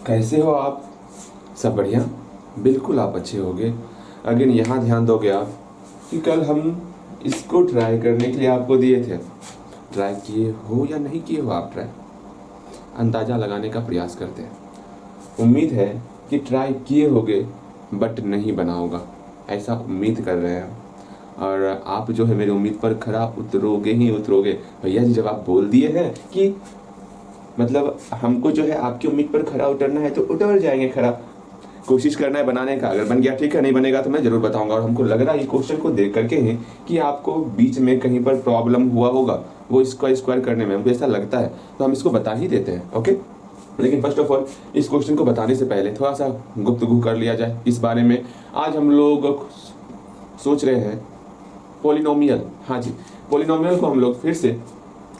कैसे हो आप? सब बढ़िया? बिल्कुल आप अच्छे होगे। अगेन यहाँ ध्यान दोगे आप कि कल हम इसको ट्राई करने के लिए आपको दिए थे। ट्राई किए हो या नहीं किए हो आप ट्राई? अंदाज़ा लगाने का प्रयास करते हैं। उम्मीद है कि ट्राई किए होगे बट नहीं बना होगा, ऐसा उम्मीद कर रहे हैं। और आप जो है मेरी उम्मीद पर खरा उतरोगे ही उतरोगे। भैया जी जब आप बोल दिए हैं कि मतलब हमको जो है आपकी उम्मीद पर खरा उतरना है तो उतर जाएंगे खरा। कोशिश करना है बनाने का, अगर बन गया ठीक है, नहीं बनेगा तो मैं जरूर बताऊंगा। और हमको लग रहा है ये क्वेश्चन को देख करके ही कि आपको बीच में कहीं पर प्रॉब्लम हुआ होगा वो इसका स्क्वायर करने में, हमको ऐसा लगता है, तो हम इसको बता ही देते हैं। ओके, लेकिन फर्स्ट ऑफ ऑल इस क्वेश्चन को बताने से पहले थोड़ा सा गुफ्तगू कर लिया जाए इस बारे में। आज हम लोग सोच रहे हैं पोलिनोमियल। हाँ जी, पोलिनोमियल को हम लोग फिर से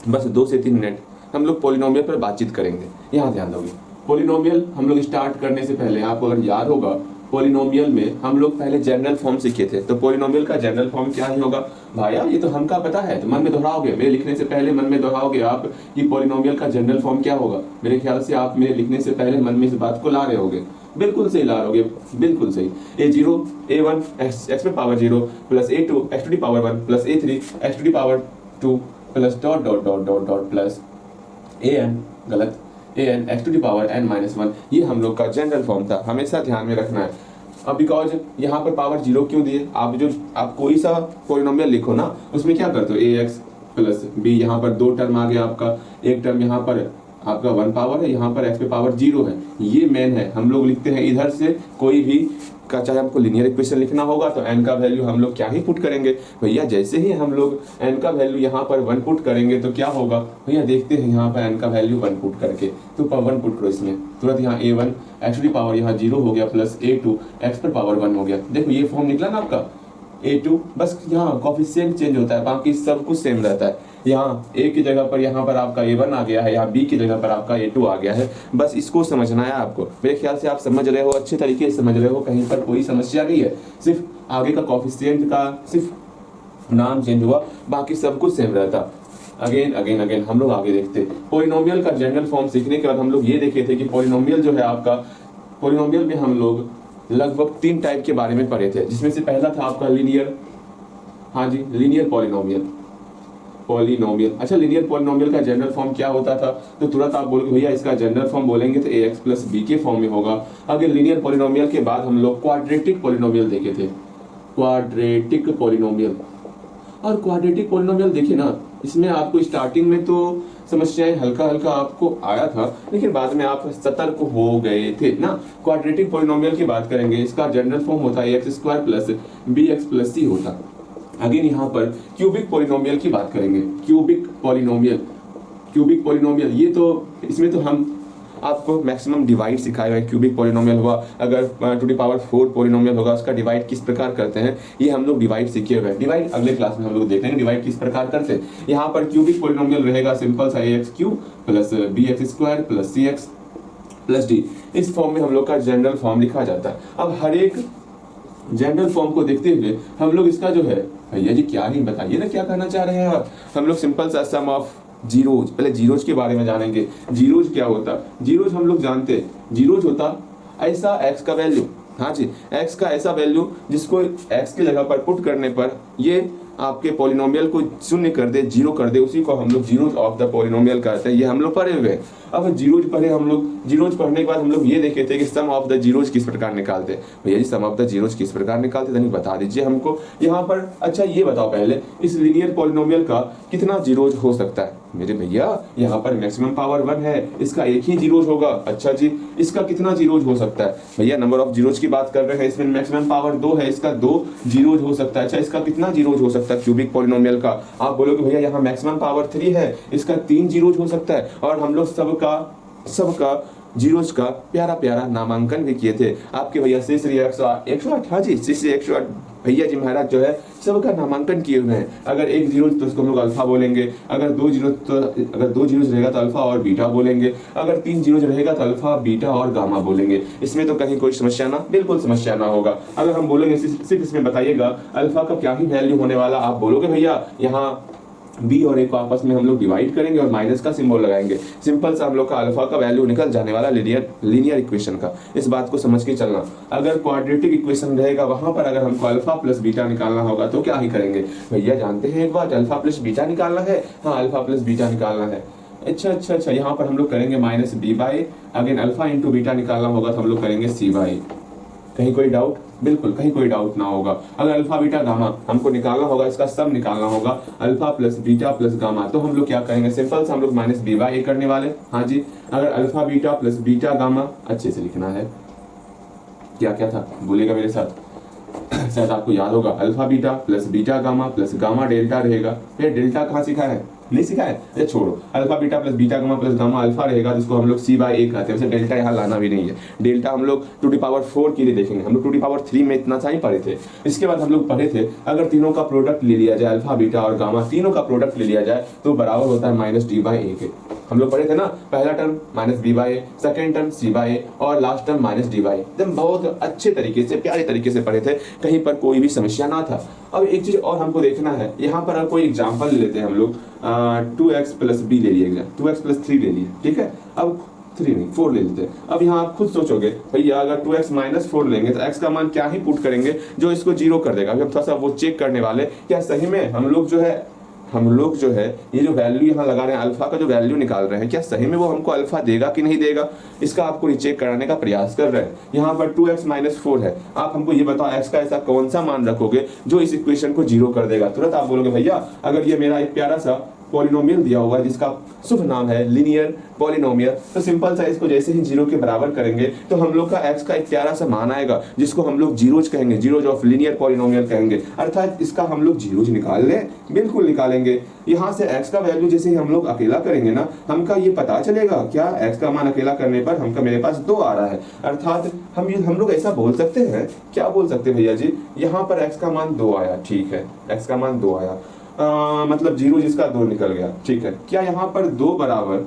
बस 2 से 3 मिनट हम लोग पोलिनोमियल पर बातचीत करेंगे। यहाँ ध्यान दोगे, पोलिनोमियल हम लोग स्टार्ट करने से पहले आपको अगर याद होगा, पोलिनोमियल में हम लोग पहले जनरल फॉर्म सीखे थे। तो पोलिनोमियल का जनरल फॉर्म क्या ही होगा भाया? ये तो हमका पता है, तो मन में दोहराओगे, मेरे लिखने से पहले मन में दोहराओगे आप कि पोलिनोमियल का जनरल फॉर्म क्या होगा। मेरे ख्याल से आप मेरे लिखने से पहले मन में इस बात को ला रहे होगे। बिल्कुल सही ला रहे होगे, बिल्कुल सही। a0 a1 x पे power 0 plus a2 x to the power 1 plus a3 x to the power 2 plus dot dot dot dot dot plus an, गलत, an x to the power n minus 1। ये हम लोग का general form था, हमेशा ध्यान में रखना है। अब बिकॉज यहाँ पर पावर 0 क्यों दिए, आप कोई सा पोलिनोमियल लिखो ना, उसमें क्या करते हो, ax प्लस b, यहाँ पर 2 टर्म आ गया आपका, एक टर्म यहाँ पर आपका 1 पावर है, यहाँ पर x पे पावर 0 है। ये मेन है, हम लोग लिखते हैं इधर से कोई भी का, चाहे हमको लीनियर इक्वेशन लिखना होगा तो n का वैल्यू हम लोग क्या ही पुट करेंगे भैया। जैसे ही हम लोग n का वैल्यू यहाँ पर 1 पुट करेंगे तो क्या होगा भैया, देखते हैं यहाँ पर n का वैल्यू 1 पुट करके, तो 1 पुट करो इसमें, तुरंत यहाँ a1 x to the power यहाँ 0 हो गया प्लस a2 x पर पावर 1 हो गया। देखो ये फॉर्म निकला ना आपका a2, बस यहाँ कोफिशिएंट चेंज होता है, बाकी सब कुछ सेम रहता है। यहाँ a की जगह पर यहाँ पर आपका a1 आ गया है, यहाँ b की जगह पर आपका a2 आ गया है। बस इसको समझना है आपको। मेरे ख्याल से आप समझ रहे हो, अच्छे तरीके से समझ रहे हो, कहीं पर कोई समस्या नहीं है। सिर्फ आगे का कोफिशिएंट का सिर्फ नाम चेंज हुआ, बाकी सब कुछ सेम रहता। अगेन अगेन अगेन हम लोग आगे देखते। पोलिनोमियल का जनरल फॉर्म सीखने के बाद हम लोग ये देखे थे कि पोलिनोमियल जो है आपका, पोलिनोमियल में हम लोग लगभग 3 टाइप के बारे में पढ़े थे, जिसमें से पहला था आपका लीनियर, हाँ जी, लीनियर पोलिनोमियल। अच्छा, लीनियर पोलिनोमियल का जनरल फॉर्म क्या होता था, तो तुरंत आप बोलोगे भैया इसका जनरल फॉर्म बोलेंगे तो ax प्लस b के फॉर्म में होगा। अगर लीनियर पोलिनोमियल के बाद हम लोग क्वाड्रेटिक पोलिनोमियल देखे थे, क्वाड्रेटिक पोलिनोमियल। और क्वाड्रेटिक पोलिनोमियल देखिए ना, इसमें आपको स्टार्टिंग में तो समस्याएं हल्का हल्का आपको आया था, लेकिन बाद में आप सतर्क हो गए थे ना। क्वाड्रेटिक पोलिनोमियल की बात करेंगे, इसका जनरल फॉर्म होता है ax square plus bx plus c होता। अगेन यहाँ पर क्यूबिक पोलिनोमियल की बात करेंगे, क्यूबिक पोलिनोमियल ये तो, इसमें तो हम आपको मैक्सिमम डिवाइड सिखाए हुए हैं। क्यूबिक पोलिनोमियल हुआ, अगर टू दी पावर 4 पोलिनोमियल होगा, उसका डिवाइड किस प्रकार करते हैं ये हम लोग डिवाइड सीखे हुए हैं। डिवाइड अगले क्लास में हम लोग देखेंगे डिवाइड किस प्रकार करते हैं। यहाँ पर क्यूबिक पोलिनोमियल रहेगा सिंपल सा ax cube plus bx square plus cx plus d। इस फॉर्म में हम लोग का जनरल फॉर्म लिखा जाता है। अब हर एक जनरल फॉर्म को देखते हुए हम लोग इसका जो है, भैया जी क्या ही बताइए ना क्या कहना चाह रहे हैं आप। हम लोग सिंपल सा सम ऑफ जीरोज, पहले जीरोज के बारे में जानेंगे। जीरोज क्या होता, जीरोज हम लोग जानते हैं, जीरोज होता ऐसा x का वैल्यू, हाँ जी, x का ऐसा वैल्यू जिसको x की जगह पर पुट करने पर ये आपके पोलिनोमियल को शून्य कर दे, 0 कर दे, उसी को हम लोग जीरोज ऑफ द पोलिनोमियल कहते हैं। ये हम लोग पढ़े हुए हैं। अब जीरोज पढ़े हम लोग, जीरोज पढ़ने के बाद हम लोग ये देखे थे कि सम ऑफ द जीरोज किस प्रकार निकालते। भैया जी सम ऑफ द जीरोज किस प्रकार निकालते, तनिक बता दीजिए हमको यहाँ पर। अच्छा ये बताओ पहले, इस लीनियर पोलिनोमियल का कितना जीरोज हो सकता है। मेरे भैया यहाँ पर मैक्सिमम पावर 1 है, इसका एक ही जीरोज होगा। अच्छा जी, इसका कितना जीरोज हो सकता है भैया, नंबर ऑफ जीरोज की बात कर रहे हैं, इसमें मैक्सिमम पावर 2 है, इसका 2 जीरोज हो सकता है। अच्छा इसका कितना जीरोज हो सकता है क्यूबिक पोलिनोमियल का, आप बोलोगे भैया यहाँ मैक्सिमम पावर 3 है, इसका 3 जीरोज हो सकता है। और हम लोग सबका जीरोज का प्यारा प्यारा नामांकन भी किए थे आपके भैया श्री 108, हाँ जी श्री 108 भैया जी महाराज जो है सबका नामांकन किए हुए हैं। अगर एक जीरो तो उसको हम लोग अल्फा बोलेंगे, अगर दो जीरो रहेगा तो अल्फा और बीटा बोलेंगे, अगर 3 जीरो रहेगा तो अल्फा बीटा और गामा बोलेंगे। इसमें तो कहीं कोई समस्या ना, बिल्कुल समस्या ना होगा। अगर हम बोलेंगे सिर्फ इसमें बताइएगा अल्फा का क्या ही वैल्यू होने वाला, आप बोलोगे भैया यहाँ बी और ए को आपस में हम लोग डिवाइड करेंगे और माइनस का सिंबल लगाएंगे। सिंपल सा हम लोग का अल्फा का वैल्यू निकल जाने वाला लीनियर इक्वेशन का। इस बात को समझ के चलना। अगर क्वाड्रेटिक इक्वेशन रहेगा वहां पर अगर हमको अल्फा प्लस बीटा निकालना होगा तो क्या ही करेंगे भैया, जानते हैं एक बात, अल्फा प्लस बीटा निकालना है। हाँ, अल्फा प्लस बीटा निकालना है। अच्छा, यहाँ पर हम लोग करेंगे minus B by, again alpha into beta निकालना होगा तो हम लोग करेंगे सी बाई। कहीं कोई डाउट? बिल्कुल कहीं कोई डाउट ना होगा। अगर अल्फा बीटा गामा हमको निकालना होगा, इसका सम निकालना होगा, alpha plus beta plus gamma, तो हम लोग क्या करेंगे, सिंपल से हम लोग माइनस बी बाई ए करने वाले। हाँ जी, अगर alpha beta plus beta gamma, अच्छे से लिखना है, क्या क्या था बोलिएगा मेरे साथ, शायद आपको याद होगा, alpha beta plus beta gamma plus gamma delta रहेगा। फिर डेल्टा कहाँ सीखा है, नहीं सीखा है, ये छोड़ो। Alpha beta plus beta gamma plus gamma alpha रहेगा, जिसको हम लोग सी बाई ए कहते हैं। वैसे डेल्टा यहाँ लाना भी नहीं है, डेल्टा हम लोग टू दी पावर 4 के लिए देखेंगे। हम लोग टू दी पावर 3 में इतना सा ही पढ़े थे। इसके बाद हम लोग पढ़े थे अगर तीनों का प्रोडक्ट ले लिया जाए, अल्फा बीटा और गामा तीनों का प्रोडक्ट ले लिया जाए तो बराबर होता है माइनस डी बाई ए के। हम लोग पढ़े थे ना, पहला term minus B by A, second term C by A और last term minus D by. एकदम बहुत अच्छे तरीके से, प्यारे तरीके से पढ़े थे, कहीं पर कोई भी समस्या ना था। अब एक चीज और हमको देखना है, यहाँ पर कोई एग्जाम्पल ले लेते हैं हम लोग, 2x प्लस बी ले लिए, 2x प्लस 3 ले लिए, ठीक है। अब 3 नहीं 4 ले लेते हैं। अब यहाँ आप खुद सोचोगे भैया अगर 2x माइनस 4 लेंगे तो x का मान क्या ही पुट करेंगे जो इसको जीरो कर देगा। अभी हम थोड़ा सा वो चेक करने वाले, क्या सही में हम लोग जो है ये जो वैल्यू यहाँ लगा रहे हैं, अल्फा का जो वैल्यू निकाल रहे हैं, क्या सही में वो हमको अल्फा देगा कि नहीं देगा, इसका आपको रिचेक कराने का प्रयास कर रहे हैं। यहाँ पर 2x माइनस 4 है, आप हमको ये बताओ x का ऐसा कौन सा मान रखोगे जो इस इक्वेशन को जीरो कर देगा। तुरंत आप बोलोगे भैया अगर ये मेरा एक प्यारा सा पॉलिनोमियल दिया हुआ है जिसका शुभ नाम है लीनियर पॉलिनोमियल, तो सिंपल सा इसको जैसे ही जीरो के बराबर करेंगे तो हम लोग का x का एक प्यारा सा मान आएगा जिसको हम लोग जीरोज कहेंगे, जीरोज ऑफ लीनियर पॉलिनोमियल कहेंगे। अर्थात इसका हम लोग जीरोज निकाल लें, बिल्कुल निकालेंगे। यहाँ से x का वैल्यू जैसे ही हम लोग अकेला करेंगे ना, हमका ये पता चलेगा क्या x का मान अकेला करने पर हमका मेरे पास 2 आ रहा है। अर्थात हम लोग ऐसा बोल सकते हैं, क्या बोल सकते हैं भैया जी, यहाँ पर x का मान 2 आया, ठीक है, x का मान 2 आया, मतलब जीरो जिसका 2 निकल गया, ठीक है। क्या यहाँ पर 2 बराबर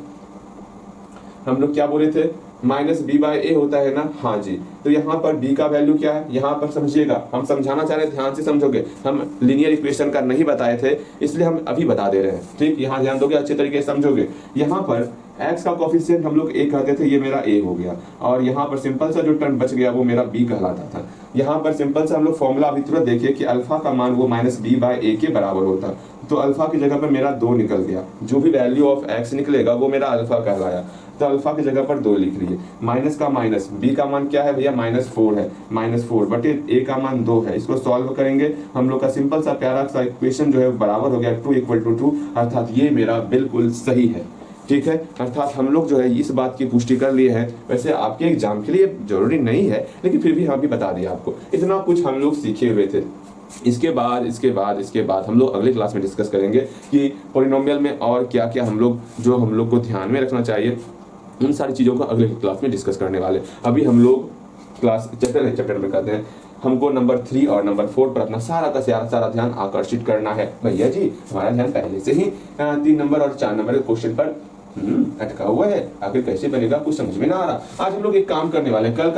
हम लोग क्या बोले थे, माइनस बी बाई ए होता है ना। हाँ जी, तो यहाँ पर b का वैल्यू क्या है, यहाँ पर समझिएगा, हम समझाना चाह रहे हैं, ध्यान से समझोगे। हम लीनियर इक्वेशन का नहीं बताए थे इसलिए हम अभी बता दे रहे हैं, ठीक। यहाँ ध्यान दोगे, अच्छे तरीके से समझोगे। यहाँ पर x का कोफिशिएंट हम लोग a कहते थे, ये मेरा a हो गया, और यहाँ पर सिंपल सा जो टर्म बच गया वो मेरा b कहलाता था। यहाँ पर सिंपल सा हम लोग फॉर्मूला अभी तुरंत देखिए कि अल्फा का मान वो माइनस बी बाई ए के बराबर होता, तो अल्फा की जगह पर मेरा 2 निकल गया। जो भी वैल्यू ऑफ x निकलेगा वो मेरा अल्फा कहलाया, तो अल्फा की जगह पर 2 लिख रही है। माइनस का माइनस, b का मान क्या है भैया, माइनस 4 है, माइनस 4 बटे a का मान 2 है। इसको सॉल्व करेंगे, हम लोग का सिंपल सा प्यारा सा इक्वेशन जो है बराबर हो गया 2 इक्वल टू 2, अर्थात ये मेरा बिल्कुल सही है, ठीक है। अर्थात हम लोग जो है इस बात की पुष्टि कर लिए हैं। वैसे आपके एग्जाम के लिए जरूरी नहीं है, लेकिन फिर भी हम भी बता दिया आपको, इतना कुछ हम लोग सीखे हुए थे। इसके बाद हम लोग अगले क्लास में डिस्कस करेंगे कि पॉलिनोमियल में और क्या क्या हम लोग को ध्यान में रखना चाहिए, उन सारी चीज़ों को अगले क्लास में डिस्कस करने वाले। अभी हम लोग क्लास चैप्टर में करते हैं, हमको नंबर 3 और नंबर 4 पर अपना सारा ध्यान आकर्षित करना है। भैया जी हमारा ध्यान पहले से ही 3 नंबर और 4 नंबर के क्वेश्चन पर अटका हुआ है, आखिर कैसे बनेगा कुछ समझ में ना आ रहा। आज हम लोग एक काम करने वाले हैं, कल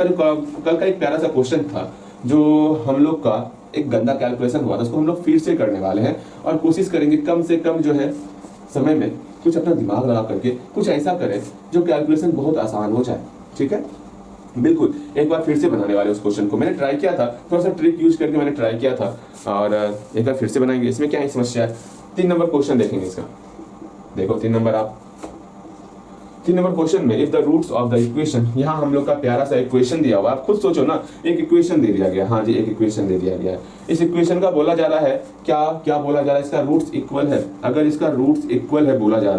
का एक प्यारा सा क्वेश्चन था जो हम लोग का एक गंदा कैलकुलेशन हुआ था, उसको हम लोग फिर से करने वाले हैं और कोशिश करेंगे कम से कम जो है समय में कुछ अपना दिमाग लगा करके कुछ ऐसा करें जो कैलकुलेशन बहुत आसान हो जाए, ठीक है। बिल्कुल एक बार फिर से बनाने वाले उस क्वेश्चन को, मैंने ट्राई किया था, थोड़ा सा ट्रिक यूज करके मैंने ट्राई किया था, और एक बार फिर से बनाएंगे। इसमें क्या है समस्या है, 3 नंबर क्वेश्चन देखेंगे इसका। देखो 3 नंबर क्वेश्चन में if the roots of the equation, यहाँ हम लोग का प्यारा सा इक्वेशन दिया हुआ है, आप खुद सोचो ना, एक इक्वेशन दे दिया गया, हाँ जी एक इक्वेशन दे दिया गया है। इस इक्वेशन का बोला जा रहा है क्या बोला जा रहा है, इसका रूट्स इक्वल है। अगर इसका रूट्स इक्वल है बोला जा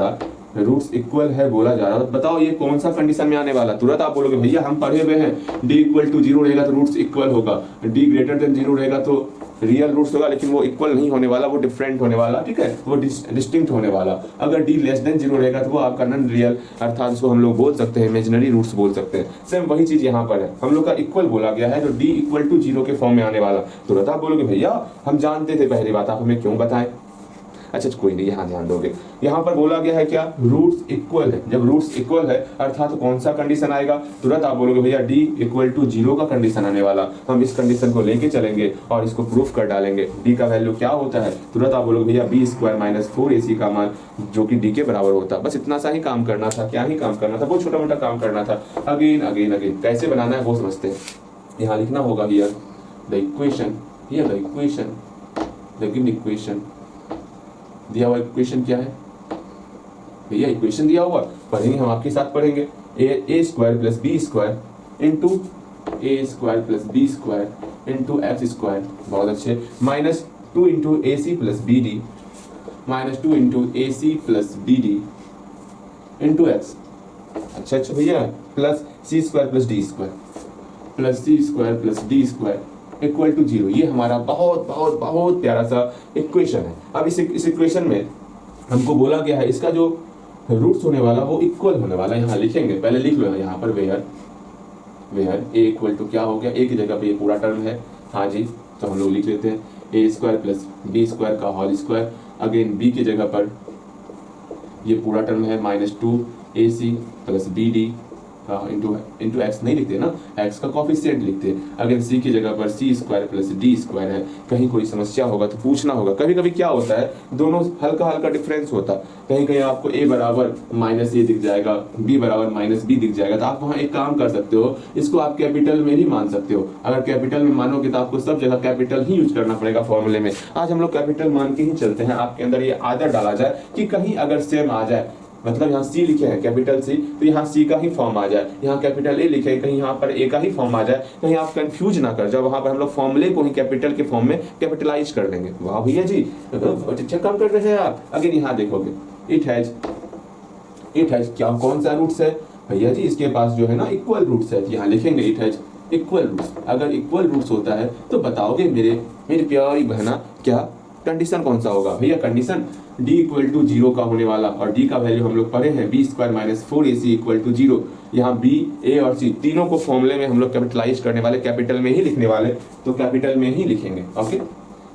रहा, तो बताओ ये कौन सा कंडीशन में आने वाला। तुरंत आप बोलोगे भैया हम पढ़े हुए हैं, d इक्वल टू 0 रहेगा तो रूट्स इक्वल होगा, d ग्रेटर देन 0 रहेगा तो रियल रूट्स होगा, लेकिन वो इक्वल नहीं होने वाला, वो डिफरेंट होने वाला, ठीक है, वो डिस्टिंक्ट होने वाला। अगर d लेस देन 0 रहेगा तो वो आपका नॉन रियल, अर्थात उसको हम लोग बोल सकते हैं इमेजिनरी रूट्स बोल सकते हैं। सेम वही चीज यहाँ पर है, हम लोग का इक्वल बोला गया है, तो d इक्वल टू 0 के फॉर्म में आने वाला। तुरंत आप बोलोगे भैया हम जानते थे, पहली बात आप हमें क्यों बताएं। अच्छा कोई नहीं, यहाँ ध्यान दोगे, यहाँ पर बोला गया है क्या, रूट्स इक्वल है। जब रूट्स इक्वल है अर्थात कौन सा कंडीशन आएगा, तुरंत आप बोलोगे भैया d इक्वल टू 0 का कंडीशन आने वाला, हम इस कंडीशन को लेके चलेंगे और इसको प्रूफ कर डालेंगे। d का वैल्यू क्या होता है, तुरंत आप बोलोगे भैया b स्क्वायर माइनस 4ac का मान जो कि d के बराबर होता है। बस इतना सा ही काम करना था, क्या ही काम करना था, बहुत छोटा मोटा काम करना था। अगेन अगेन अगेन कैसे बनाना है वो समझते हैं। यहाँ लिखना होगा here the equation, here the equation, the given equation, दिया हुआ इक्वेशन क्या है भैया, इक्वेशन दिया हुआ पढ़ेंगे, हम आपके साथ पढ़ेंगे। A square plus B square into A square plus B square into X square, बहुत अच्छे, minus 2 into A C plus B D, minus 2 into A C plus B D into X, अच्छा अच्छा भैया, plus C square plus D square, plus C square plus D square equal to 0। ये हमारा बहुत बहुत बहुत प्यारा सा इक्वेशन है। अब इस इक्वेशन में हमको बोला गया है इसका जो रूट्स होने वाला वो इक्वल होने वाला है। यहाँ लिखेंगे, पहले लिख लो यहाँ पर वेयर ए इक्वल टू क्या हो गया, ए की जगह पे ये पूरा टर्म है, हाँ जी, तो हम लोग लिख लेते हैं A square plus B square का होल स्क्वायर, अगेन बी की जगह पर ये पूरा टर्म है minus 2ac plus B D into X नहीं लिखते ना, एक्स का कोफिशिएंट लिखते हैं। अगर सी की जगह पर सी स्क्वायर प्लस डी स्क्वायर है, कहीं कोई समस्या होगा तो पूछना होगा। कभी कभी क्या होता है दोनों हल्का हल्का डिफरेंस होता है, कहीं कहीं आपको ए बराबर माइनस ए दिख जाएगा, बी बराबर माइनस बी दिख जाएगा, तो आप वहाँ एक काम कर सकते हो, इसको आप कैपिटल में ही मान सकते हो। अगर कैपिटल में मानोगे तो आपको सब जगह कैपिटल ही यूज करना पड़ेगा फॉर्मूले में। आज हम लोग कैपिटल मान के ही चलते हैं, आपके अंदर ये आदत डाला जाए कि कहीं अगर सेम आ जाए, मतलब यहाँ सी लिखे हैं कैपिटल सी, तो यहाँ सी का ही फॉर्म आ जाए, यहाँ कैपिटल ए लिखे कहीं यहाँ पर ए का ही फॉर्म आ जाए, कहीं आप कंफ्यूज ना कर जाओ, वहां पर हम लोग फॉर्मूले को ही कैपिटल के फॉर्म में कैपिटलाइज कर देंगे। वाह भैया जी बहुत अच्छा काम कर रहे हैं आप। अगर यहाँ देखोगे इट हैज क्या, कौन सा रूट्स है भैया जी, इसके पास जो है ना इक्वल रूट्स है, यहाँ लिखेंगे इट हैज इक्वल रूट्स। अगर इक्वल रूट्स होता है तो बताओगे मेरी प्यारी बहना क्या कंडीशन कौन सा होगा भैया, कंडीशन d इक्वल टू 0 का होने वाला, और d का वैल्यू हम लोग पढ़े हैं b square minus 4ac equal to 0। यहाँ b a और c तीनों को फॉर्मूले में हम लोग कैपिटलाइज करने वाले, कैपिटल में ही लिखने वाले, तो कैपिटल में ही लिखेंगे। ओके,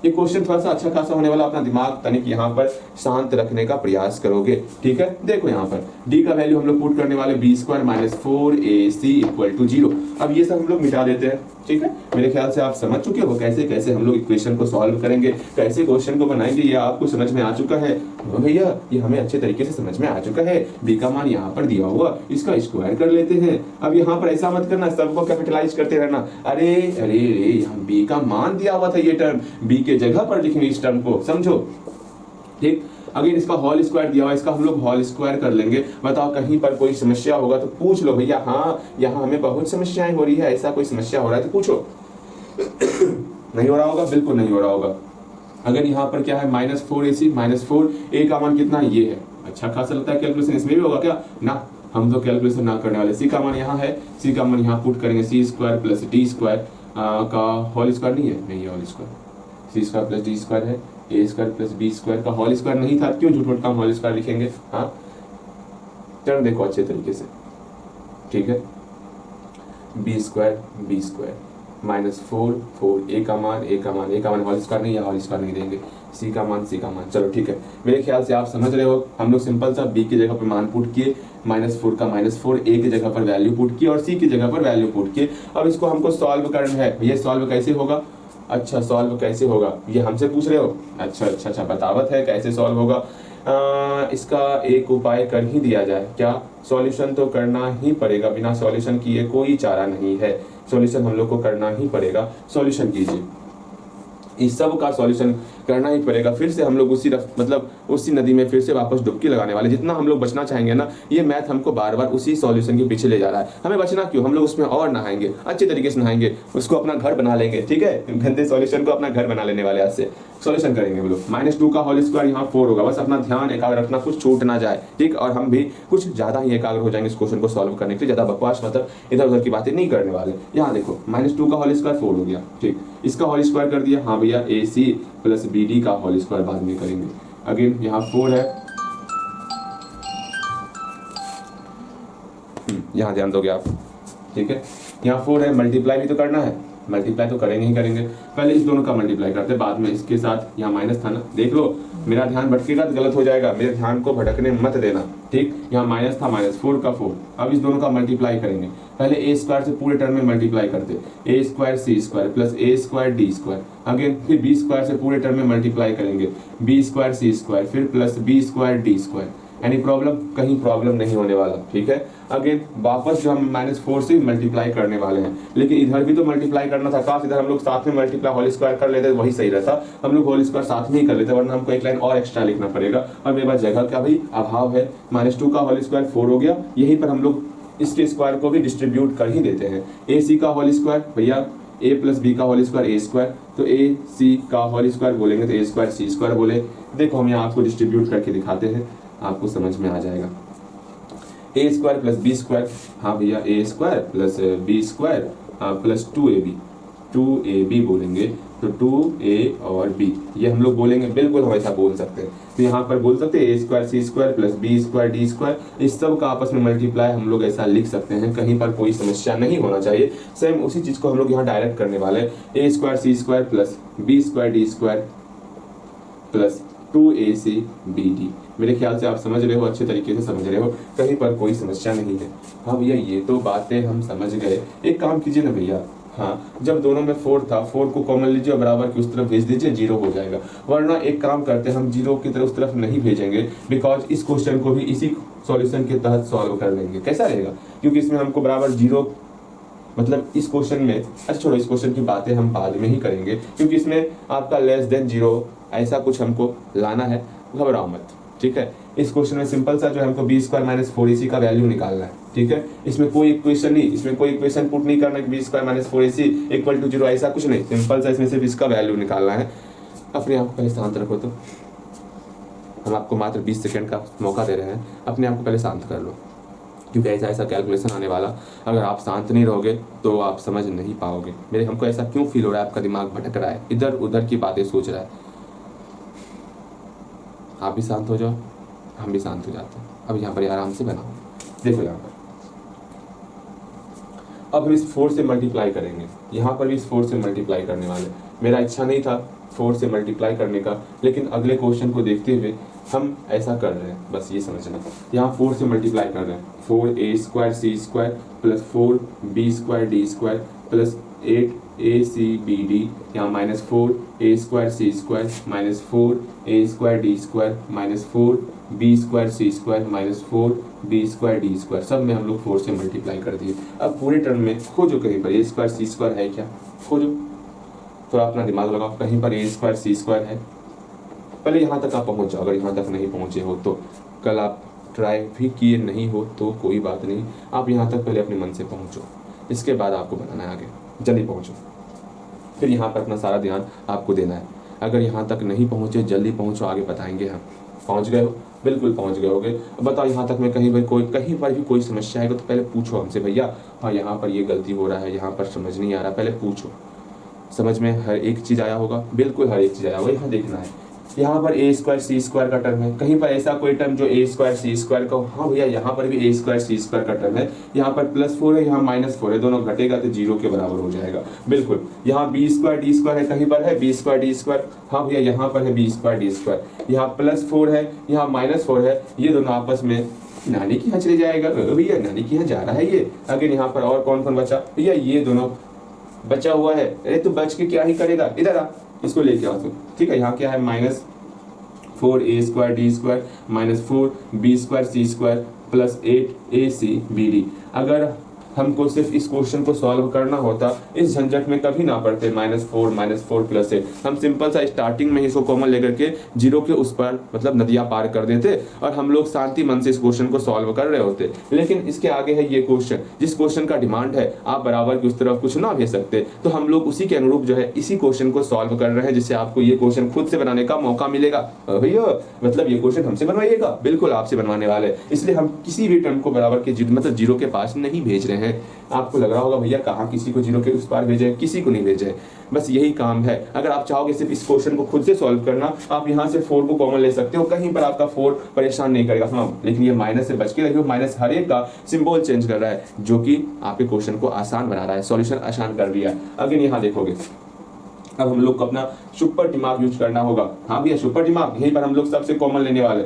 ये क्वेश्चन थोड़ा सा अच्छा खासा होने वाला, अपना दिमाग तनिक यहाँ पर शांत रखने का प्रयास करोगे, ठीक है। देखो यहाँ पर d का वैल्यू हम लोग पुट करने वाले b square minus 4ac equal to 0। अब ये सब हम लोग मिटा देते हैं, ठीक है। मेरे ख्याल से आप समझ चुके हो कैसे कैसे हम लोग इक्वेशन को सॉल्व करेंगे, कैसे क्वेश्चन को बनाएंगे, ये आपको समझ में आ चुका है भैया, ये हमें अच्छे तरीके से समझ में आ चुका है। b का मान यहाँ पर दिया हुआ, इसका स्क्वायर कर लेते हैं। अब यहाँ पर ऐसा मत करना सबको कैपिटलाइज करते रहना, अरे अरे अरे यहाँ b का मान दिया हुआ था, ये टर्म b के जगह पर लिखेंगे इस टर्म को, समझो, ठीक। अगर इसका होल स्क्वायर दिया हुआ, इसका हम लोग होल स्क्वायर कर लेंगे। बताओ कहीं पर कोई समस्या होगा तो पूछ लो भैया, हाँ यहाँ हमें बहुत समस्याएं हो रही है, ऐसा कोई समस्या हो रहा है तो पूछो। नहीं हो रहा होगा, बिल्कुल नहीं हो रहा होगा। अगर यहाँ पर क्या है माइनस 4ac माइनस 4, a का मान कितना ये है, अच्छा खासा लगता है कैलकुलेशन इसमें भी होगा क्या ना, हम तो कैलकुलेशन ना करने वाले। c का मान यहाँ है, c का मान यहाँ पुट करेंगे c square plus D square का होल स्क्वायर नहीं है, नहीं whole square, c square plus D square है, A square plus B square का होल स्क्वायर नहीं था, क्यों झूठ मूठ का होल स्क्वायर लिखेंगे। हाँ चलो देखो अच्छे तरीके से, ठीक है, बी स्क्वायर माइनस 4 ए का मान होल स्क्वायर नहीं है, होल स्क्वायर नहीं देंगे, सी का मान चलो ठीक है। मेरे ख्याल से आप समझ रहे हो, हम लोग सिंपल सा बी की जगह पर मान पुट किए, -4 का -4, ए की जगह पर वैल्यू पुट किए और सी की जगह पर वैल्यू पुट किए। अब इसको हमको सॉल्व करना है। ये सॉल्व कैसे होगा, अच्छा सॉल्व कैसे होगा ये हमसे पूछ रहे हो, अच्छा बतावत है कैसे सॉल्व होगा। इसका एक उपाय कर ही दिया जाए, क्या, सॉल्यूशन तो करना ही पड़ेगा, बिना सॉल्यूशन किए कोई चारा नहीं है, सॉल्यूशन हम लोग को करना ही पड़ेगा। सॉल्यूशन कीजिए, इस सब का सॉल्यूशन करना ही पड़ेगा। फिर से हम लोग उसी नदी में फिर से वापस डुबकी लगाने वाले। जितना हम लोग बचना चाहेंगे ना, ये मैथ हमको बार बार उसी सॉल्यूशन के पीछे ले जा रहा है। हमें बचना क्यों, हम लोग उसमें और नहाएंगे, अच्छे तरीके से नहाएंगे, उसको अपना घर बना लेंगे, ठीक है। गंदे सॉल्यूशन को अपना घर बना लेने वाले, आज से सॉल्यूशन करेंगे हम लोग। -2 का होल स्क्वायर यहाँ 4 होगा, बस अपना ध्यान एकाग्र रखना, कुछ छूट ना जाए, ठीक। और हम भी कुछ ज्यादा ही एकाग्र हो जाएंगे इस क्वेश्चन को सॉल्व करने के लिए, ज्यादा बकवास मतलब इधर उधर की बातें नहीं करने वाले। यहाँ देखो -2 का होल स्क्वायर 4 हो गया, ठीक, इसका होल स्क्वायर कर दिया, हाँ भैया AC प्लस BD का होल स्क्वायर बाद में करेंगे। अगेन यहाँ 4 है, यहाँ ध्यान दोगे आप, ठीक है। यहाँ 4 है, मल्टीप्लाई भी तो करना है, मल्टीप्लाई तो करेंगे ही करेंगे। पहले इस दोनों का मल्टीप्लाई करते हैं, बाद में इसके साथ, यहाँ माइनस था ना, देख लो मेरा ध्यान भटकेगा तो गलत हो जाएगा, मेरे ध्यान को भटकने मत देना, ठीक। यहाँ माइनस था, माइनस 4 का 4, अब इस दोनों का मल्टीप्लाई करेंगे। पहले ए स्क्वायर से पूरे टर्म में मल्टीप्लाई करते, A square C square plus A square D square, again फिर बी स्क्वायर से पूरे टर्म में मल्टीप्लाई करेंगे, बी स्क्वायर सी स्क्वायर फिर plus B square D square. Any problem? कहीं प्रॉब्लम नहीं होने वाला, ठीक है। अगेन वापस जो हम -4 से मल्टीप्लाई करने वाले हैं, लेकिन इधर भी तो मल्टीप्लाई करना था, काश इधर हम लोग साथ में मल्टीप्लाई होल स्क्वायर कर लेते वही सही रहता, हम लोग होल स्क्वायर साथ में ही कर लेते, वरना हमको एक लाइन और एक्स्ट्रा लिखना पड़ेगा, और मेरे पास जगह का भी अभाव है। -2 का होल स्क्वायर 4 हो गया, यहीं पर हम लोग इसके स्क्वायर को भी डिस्ट्रीब्यूट कर ही देते हैं। ए सी का होल स्क्वायर भैया a प्लस बी का होल स्क्वायर ए स्क्वायर, तो ए सी का होल स्क्वायर बोलेंगे तो ए स्क्वायर सी स्क्वायर बोले। देखो हम यहाँ आपको डिस्ट्रीब्यूट करके दिखाते हैं, आपको समझ में आ जाएगा। A square plus B square, हाँ भैया A square plus B square plus 2ab बोलेंगे, तो 2a और b ये हम लोग बोलेंगे, बिल्कुल हम ऐसा बोल सकते हैं। तो यहाँ पर बोल सकते हैं A square C square plus B square D square, इस सब का आपस में मल्टीप्लाई हम लोग ऐसा लिख सकते हैं, कहीं पर कोई समस्या नहीं होना चाहिए। सेम उसी चीज को हम लोग यहाँ डायरेक्ट करने वाले हैं, A square C square plus B square D square plus 2acbd। मेरे ख्याल से आप समझ रहे हो, अच्छे तरीके से समझ रहे हो, कहीं पर कोई समस्या नहीं है। हाँ भैया ये तो बातें हम समझ गए। एक काम कीजिए ना भैया, हाँ जब दोनों में 4 था, 4 को कॉमन लीजिए और बराबर की उस तरफ भेज दीजिए, 0 हो जाएगा। वरना एक काम करते हैं, हम 0 की तरफ उस तरफ नहीं भेजेंगे, बिकॉज इस क्वेश्चन को भी इसी सॉल्यूशन के तहत सॉल्व कर लेंगे। कैसा रहेगा? क्योंकि इसमें हमको बराबर 0, मतलब इस क्वेश्चन में, अच्छा छोड़ो इस क्वेश्चन की बातें हम बाद में ही करेंगे, क्योंकि इसमें आपका लेस देन 0 ऐसा कुछ हमको लाना है, घबराओ मत, ठीक है। इस क्वेश्चन में सिंपल सा जो है हमको बी स्क्वायर माइनस 4ac का वैल्यू निकालना है, ठीक है। इसमें कोई इक्वेशन नहीं, इसमें कोई इक्वेशन पुट नहीं करना है, B square minus 4ac equal to 0, ऐसा कुछ नहीं, सिंपल सा इसमें सिर्फ इसका वैल्यू निकालना है। अपने आप को पहले शांत रखो, तो हम आपको मात्र 20 सेकंड का मौका दे रहे हैं, अपने आप को पहले शांत कर लो, क्योंकि ऐसा ऐसा कैलकुलेशन आने वाला, अगर आप शांत नहीं रहोगे तो आप समझ नहीं पाओगे। मेरे हमको ऐसा क्यों फील हो रहा है, आपका दिमाग भटक रहा है, इधर उधर की बातें सोच रहा है। आप भी शांत हो जाओ, हम भी शांत हो जाते हैं। अब यहाँ पर आराम से बनाओ, देखो यहाँ पर अब हम इस 4 से मल्टीप्लाई करेंगे, यहाँ पर भी इस 4 से मल्टीप्लाई करने वाले। मेरा इच्छा नहीं था 4 से मल्टीप्लाई करने का, लेकिन अगले क्वेश्चन को देखते हुए हम ऐसा कर रहे हैं, बस ये समझना। यहाँ 4 से मल्टीप्लाई कर रहे हैं, 4a square C square plus 4b square D square plus 8acbd, यहाँ -4a square C square minus 4a square D square minus 4b square C square minus 4b square D square, सब में हम लोग 4 से multiply कर दिए। अब पूरे टर्म में खोजो, कहीं पर a स्क्वायर सी स्क्वायर है क्या, खोजो, थोड़ा अपना दिमाग लगाओ, कहीं पर a स्क्वायर सी स्क्वायर है। पहले यहाँ तक आप पहुँच जाओ, अगर यहाँ तक नहीं पहुँचे हो तो, कल आप ट्राई भी किए नहीं हो तो कोई बात नहीं, आप यहाँ तक पहले अपने मन से पहुँचो, इसके बाद आपको बनाना है आगे, जल्दी पहुँचो। फिर यहाँ पर अपना सारा ध्यान आपको देना है। अगर यहाँ तक नहीं पहुँचे, जल्दी पहुँचो, आगे बताएंगे हम। पहुँच गए हो? बिल्कुल पहुँच गए होगे। बताओ यहाँ तक में कहीं पर भी कोई समस्या आएगा तो पहले पूछो हमसे, भैया हाँ यहाँ पर ये गलती हो रहा है, यहाँ पर समझ नहीं आ रहा, पहले पूछो। समझ में हर एक चीज़ आया होगा? बिल्कुल हर एक चीज़ आया होगा। यहाँ देखना है, यहाँ पर ए स्क्वायर सी स्क्वायर का टर्म है, कहीं पर ऐसा कोई टर्म जो ए स्क्वायर सी स्क्वायर का हो? हाँ भैया यहाँ पर भी ए स्क्वायर सी स्क्वायर का टर्म है, यहाँ पर +4 है, यहाँ -4 है, दोनों घटेगा तो 0 के बराबर हो जाएगा। बिल्कुल यहाँ बी स्क्वायर डी स्क्वायर है, कहीं पर है बी स्क्वायर डी स्क्वायर, हाँ भैया यहाँ पर है बी स्क्वायर डी स्क्वायर, यहाँ +4 है, यहाँ -4 है, ये दोनों आपस में नानी के यहाँ चले जाएगा, भैया नानी के यहाँ जा रहा है ये। अगर यहाँ पर और कौन कौन बचा? भैया ये दोनों बचा हुआ है। अरे तो बच के क्या ही करेगा, इधर आ, इसको लेके आओ तुम, ठीक है। यहाँ क्या है, -4a square D square minus 4b square C square plus 8acbd। अगर हमको सिर्फ इस क्वेश्चन को सॉल्व करना होता, इस झंझट में कभी ना पड़ते, -4 प्लस 8। हम सिंपल सा स्टार्टिंग में ही इसको कॉमन लेकर के 0 के उस पर मतलब नदियां पार कर देते और हम लोग शांति मन से इस क्वेश्चन को सॉल्व कर रहे होते। लेकिन इसके आगे है ये क्वेश्चन, जिस क्वेश्चन का डिमांड है आप बराबर की उस तरफ कुछ ना भेज सकते, तो हम लोग उसी के अनुरूप जो है इसी क्वेश्चन को सॉल्व कर रहे हैं, जिससे आपको ये क्वेश्चन खुद से बनाने का मौका मिलेगा। भैया मतलब ये क्वेश्चन हमसे बनवाइएगा? बिल्कुल आपसे बनवाने वाले, इसलिए हम किसी भी टर्म को बराबर के मतलब 0 के पास नहीं भेज रहे हैं। हैं। आपको लग रहा होगा भैया कहाँ किसी को 0 के उस पार भेजे, किसी को नहीं भेजे, बस यही काम है। अगर आप चाहोगे सिर्फ इस क्वेश्चन को खुद से सॉल्व करना, आप यहाँ से 4 को कॉमन ले सकते हो, कहीं पर आपका 4 परेशान नहीं करेगा। हाँ, लेकिन ये माइनस से बच के रहिए, माइनस हर एक का सिंबल चेंज कर रहा है, जो कि आपके क्वेश्चन को आसान बना रहा है, सॉल्यूशन आसान कर दिया है। अगेन यहाँ देखोगे, अब हम लोग को अपना सुपर दिमाग यूज करना होगा। हाँ भैया सुपर दिमाग, यहीं पर हम लोग सबसे कॉमन लेने वाले।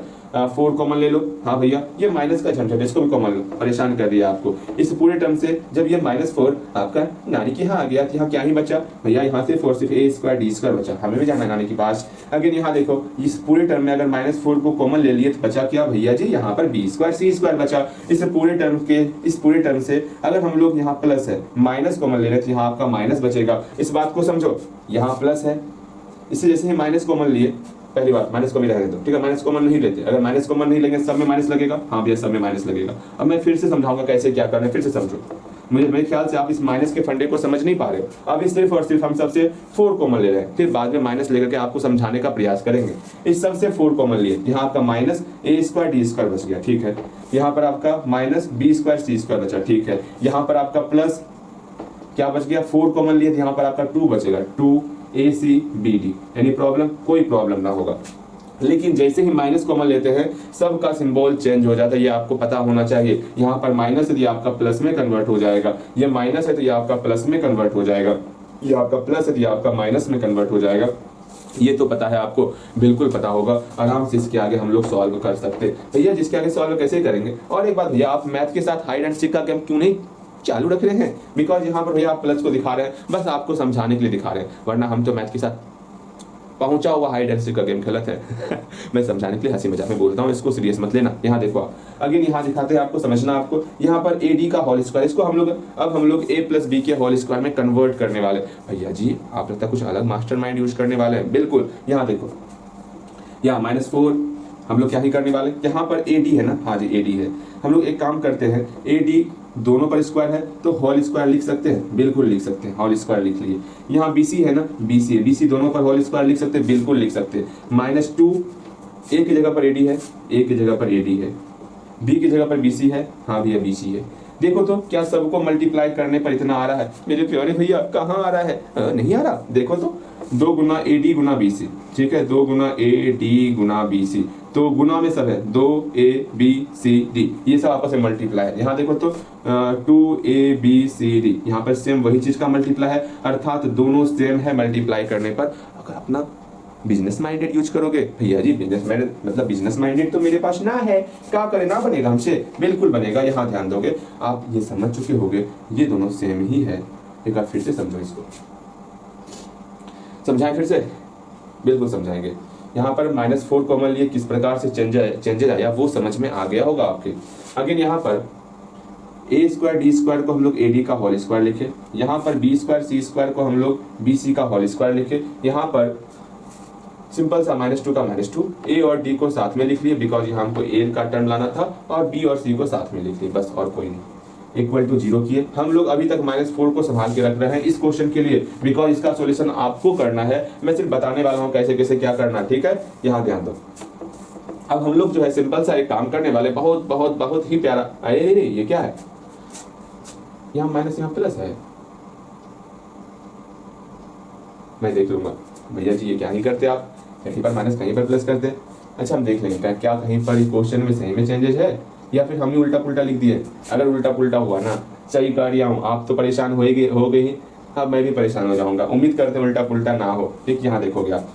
4 कॉमन ले लो। हाँ भैया ये माइनस का झंझट, इसको भी कॉमन लो, परेशान कर दिया आपको इस पूरे टर्म से। जब ये -4 आपका नानी के यहाँ आ गया, यहाँ क्या ही बचा भैया, यहाँ से 4 सिर्फ a² d² बचा, हमें भी जाना नानी के पास। अगेन यहाँ देखो, इस पूरे टर्म में अगर -4 को कॉमन ले लिए तो बचा क्या भैया जी, यहाँ पर b² c² बचा। इस पूरे टर्म से अगर हम लोग यहाँ प्लस है माइनस कॉमन ले रहे तो यहाँ आपका माइनस बचेगा। इस बात को समझो, यहाँ प्लस है, इससे जैसे ही माइनस कॉमन लिए, पहली बात माइनस को भी रहने दो, ठीक है, माइनस कॉमन नहीं लेते। अगर माइनस कॉमन नहीं लेंगे सब में माइनस लगेगा। हाँ भैया सब में माइनस लगेगा। अब मैं फिर से समझाऊंगा कैसे क्या करना है, फिर से समझो। मेरे ख्याल से आप इस माइनस के फंडे को समझ नहीं पा रहे हो। अब सिर्फ और सिर्फ हम सबसे 4 कॉमन ले रहे हैं, फिर बाद में माइनस लेकर के आपको समझाने का प्रयास करेंगे। इस सबसे 4 कॉमन लिए, यहाँ आपका -a² d² बच गया, ठीक है। यहाँ पर आपका -b² c² बचा, ठीक है। यहाँ पर आपका प्लस क्या बच गया, 4 कॉमन लिए, यहाँ पर आपका 2 बचेगा, 2acbd। एनी प्रॉब्लम, कोई प्रॉब्लम ना होगा। लेकिन जैसे ही माइनस कॉमन लेते हैं सबका सिंबल चेंज हो जाता है, ये आपको पता होना चाहिए। यहाँ पर माइनस है तो ये आपका प्लस में कन्वर्ट हो जाएगा, ये माइनस है तो ये आपका प्लस में कन्वर्ट हो जाएगा, ये आपका प्लस है तो ये आपका माइनस में कन्वर्ट हो जाएगा। ये तो पता है आपको, बिल्कुल पता होगा, आराम से इसके आगे हम लोग सॉल्व कर सकते। भैया जिसके आगे सॉल्व कैसे करेंगे। और एक बात भैया, आप मैथ के साथ हाइड एंड सीक का गेम क्यों नहीं चालू रख रहे हैं, बिकॉज यहाँ पर भैया आप प्लस को दिखा रहे हैं, बस आपको समझाने के लिए दिखा रहे हैं, वरना हम तो मैथ के साथ पहुंचा हुआ हाइड एंड सीक का गेम खेलते हैं। मैं समझाने के लिए हंसी मजाक में बोलता हूँ, इसको सीरियस मत लेना। यहाँ देखो आप, अगेन यहाँ दिखाते हैं आपको समझना। आपको यहाँ पर AD का होल स्क्वायर, इसको हम लोग A + B के होल स्क्वायर में कन्वर्ट करने वाले। भैया जी आप लगता है कुछ अलग मास्टरमाइंड यूज करने वाले हैं। बिल्कुल, यहाँ देखो, यहाँ -4 हम लोग क्या ही करने वाले, यहाँ पर AD है ना, हाँ जी AD है। हम लोग एक काम करते हैं, AD दोनों पर स्क्वायर है तो होल स्क्वायर लिख सकते हैं, बिल्कुल लिख सकते हैं, होल स्क्वायर लिख लिए। यहाँ BC है ना, BC है, BC दोनों पर होल स्क्वायर लिख सकते हैं, बिल्कुल लिख सकते हैं। -2 A की जगह पर AD है, A की जगह पर AD है, B की जगह पर BC है, हाँ भैया BC है। देखो तो क्या सबको मल्टीप्लाई करने पर इतना आ रहा है मेरे प्यारे भैया, कहाँ आ रहा है, नहीं आ रहा। देखो तो 2 गुना AD गुना BC, ठीक है, 2 गुना AD गुना BC, तो गुना में सब है 2ABCD, ये सब आपस में मल्टीप्लाई है। यहाँ देखो तो 2ABCD, यहाँ पर सेम वही चीज का मल्टीप्लाई है, अर्थात दोनों सेम है मल्टीप्लाई करने पर। अगर अपना बिजनेस माइंडेड यूज करोगे, भैया जी बिजनेस माइंडेड मतलब बिजनेस माइंडेड तो मेरे पास ना है, क्या करे ना बनेगा हमसे, बिल्कुल बनेगा। यहाँ ध्यान दोगे, आप ये समझ चुके होगे ये दोनों सेम ही है। एक बार फिर से समझो, इसको समझाएं फिर से, बिल्कुल समझाएंगे। यहाँ पर -4 कॉमन लिए किस प्रकार से चेंजेज आया वो समझ में आ गया होगा आपके। अगेन यहाँ पर a² d² को हम लोग AD का होल स्क्वायर लिखे, यहाँ पर b² c² को हम लोग BC का होल स्क्वायर लिखे। यहाँ पर सिंपल सा -2 का -2, A और D को साथ में लिख लिए, बिकॉज यहाँ हमको A का टर्म लाना था, और B और C को साथ में लिख लिए, बस और कोई नहीं। =0 किए। हम लोग अभी तक -4 को संभाल के रख रहे हैं इस क्वेश्चन के लिए, बिकॉज इसका सॉल्यूशन आपको करना है, मैं सिर्फ बताने वाला हूँ कैसे कैसे क्या करना, ठीक है। यहाँ ध्यान दो, अब हम लोग जो है सिंपल सा एक काम करने वाले, बहुत बहुत बहुत ही प्यारा। अरे ये क्या है, यहाँ माइनस यहाँ प्लस है, मैं देख लूंगा। भैया जी ये क्या ही करते आप, कहीं पर माइनस कहीं पर प्लस करते। अच्छा हम देख लेंगे क्या कहीं पर इस क्वेश्चन में सही में चेंजेस है, या फिर हमने उल्टा पुल्टा लिख दिए। अगर उल्टा पुल्टा हुआ ना, सही कर रहा हूँ, आप तो परेशान हो गए, अब मैं भी परेशान हो जाऊंगा। उम्मीद करते हैं उल्टा पुल्टा ना हो, ठीक। यहाँ देखोगे आप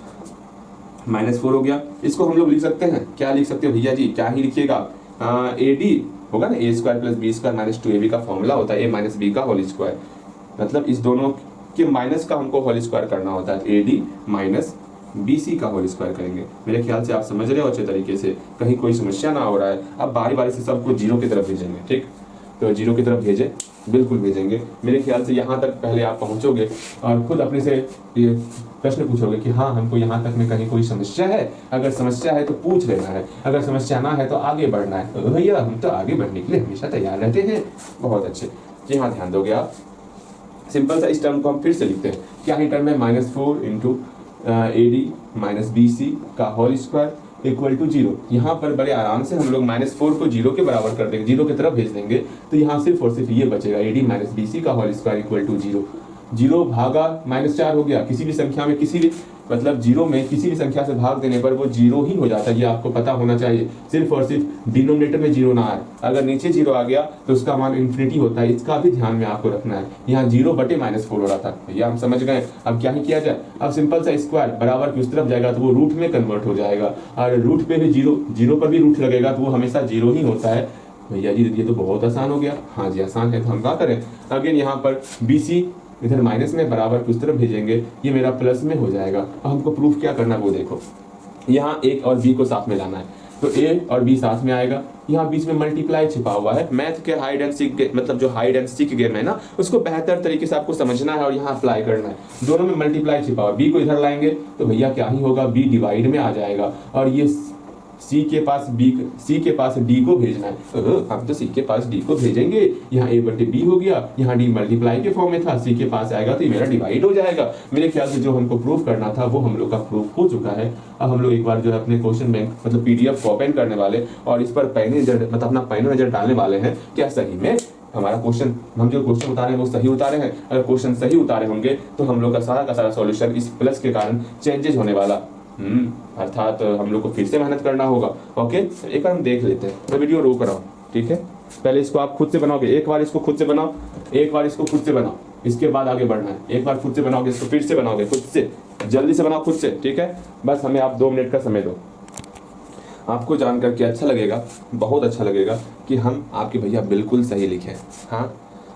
-4 हो गया, इसको हम लोग लिख सकते हैं, क्या लिख सकते हो भैया जी, क्या ही लिखिएगा, AD होगा ना, A² + B² - 2AB का फॉर्मूला होता है A - B का होल स्क्वायर, मतलब इस दोनों के माइनस का हमको होल स्क्वायर करना होता है, AD - BC का होल स्क्वायर करेंगे। मेरे ख्याल से आप समझ रहे हो अच्छे तरीके से, कहीं कोई समस्या ना हो रहा है। अब बारी बारी से सबको 0 की तरफ भेजेंगे, ठीक, तो 0 की तरफ भेजे, बिल्कुल भेजेंगे। मेरे ख्याल से यहाँ तक पहले आप पहुँचोगे और खुद अपने से ये प्रश्न पूछोगे कि हाँ हमको यहाँ तक में कहीं कोई समस्या है, अगर समस्या है तो पूछ लेना है, अगर समस्या ना है तो आगे बढ़ना है। तो भैया हम तो आगे बढ़ने के लिए हमेशा तैयार रहते हैं। बहुत अच्छे, यहाँ ध्यान दोगे आप। सिंपल सा इस टर्म को हम फिर से लिखते हैं, क्या ही टर्म है, -4 × AD - BC का होल स्क्वायर इक्वल टू 0। यहाँ पर बड़े आराम से हम लोग -4 को 0 के बराबर कर देंगे, 0 की तरफ भेज देंगे, तो यहाँ सिर्फ और सिर्फ ये बचेगा AD माइनस BC का होल स्क्वायर इक्वल टू 0। 0 भागा -4 हो गया। किसी भी संख्या में किसी भी मतलब 0 में किसी भी संख्या से भाग देने पर वो 0 ही हो जाता है, ये आपको पता होना चाहिए। सिर्फ और सिर्फ डिनोमिनेटर में 0 ना आए, अगर नीचे 0 आ गया तो उसका मान इन्फिनिटी होता है, इसका भी ध्यान में आपको रखना है। यहाँ 0/-4 हो रहा था, भैया हम समझ गए। अब क्या ही किया जाए, अब सिंपल सा स्क्वायर बराबर की उस तरफ जाएगा तो वो रूट में कन्वर्ट हो जाएगा, और रूट पे भी 0 पर भी रूट लगेगा तो वो हमेशा 0 ही होता है। भैया जी ये तो बहुत आसान हो गया। हाँ जी आसान है, तो हम क्या करें, अगेन यहाँ पर BC इधर माइनस में बराबर की उस तरफ भेजेंगे, ये मेरा प्लस में हो जाएगा। अब हमको प्रूफ क्या करना है वो देखो, यहाँ A और B को साथ में लाना है, तो A और B साथ में आएगा। यहाँ बीच में मल्टीप्लाई छिपा हुआ है। मैथ के हाइड एंड सीक मतलब जो हाइड एंड सीक गेम है ना, उसको बेहतर तरीके से आपको समझना है और यहाँ अप्लाई करना है। दोनों में मल्टीप्लाई छिपा हुआ, B को इधर लाएंगे तो भैया क्या ही होगा, B डिवाइड में आ जाएगा, और ये C के पास D को भेजना है, हम तो C के पास D को भेजेंगे। यहाँ A/B हो गया, यहाँ D मल्टीप्लाई के फॉर्म में था, C के पास आएगा तो ये मेरा डिवाइड हो जाएगा। मेरे ख्याल से जो हमको प्रूफ करना था वो हम लोग का प्रूफ हो चुका है। अब हम लोग एक बार जो है अपने क्वेश्चन बैंक मतलब PDF को ओपन करने वाले और इस पर पैनी नजर मतलब अपना पैनी नजर डालने वाले हैं, क्या सही में हमारा क्वेश्चन, हम जो क्वेश्चन उतारे हैं वो सही उतारे हैं। अगर क्वेश्चन सही उतारे होंगे तो हम लोग का सारा सॉल्यूशन इस प्लस के कारण चेंजेस होने वाला, अर्थात हम लोग को फिर से मेहनत करना होगा। ओके, एक बार हम देख लेते हैं, तो वीडियो रोक रहा हूँ, ठीक है। पहले इसको आप खुद से बनाओगे, एक बार इसको खुद से बनाओ, एक बार इसको खुद से बनाओ, इसके बाद आगे बढ़ना है। एक बार खुद से बनाओगे, इसको फिर से बनाओगे खुद से, जल्दी से बनाओ खुद से, ठीक है। बस हमें आप 2 मिनट का समय दो। आपको जान करके अच्छा लगेगा, बहुत अच्छा लगेगा कि हम आपके भैया बिल्कुल सही लिखे हैं। हाँ,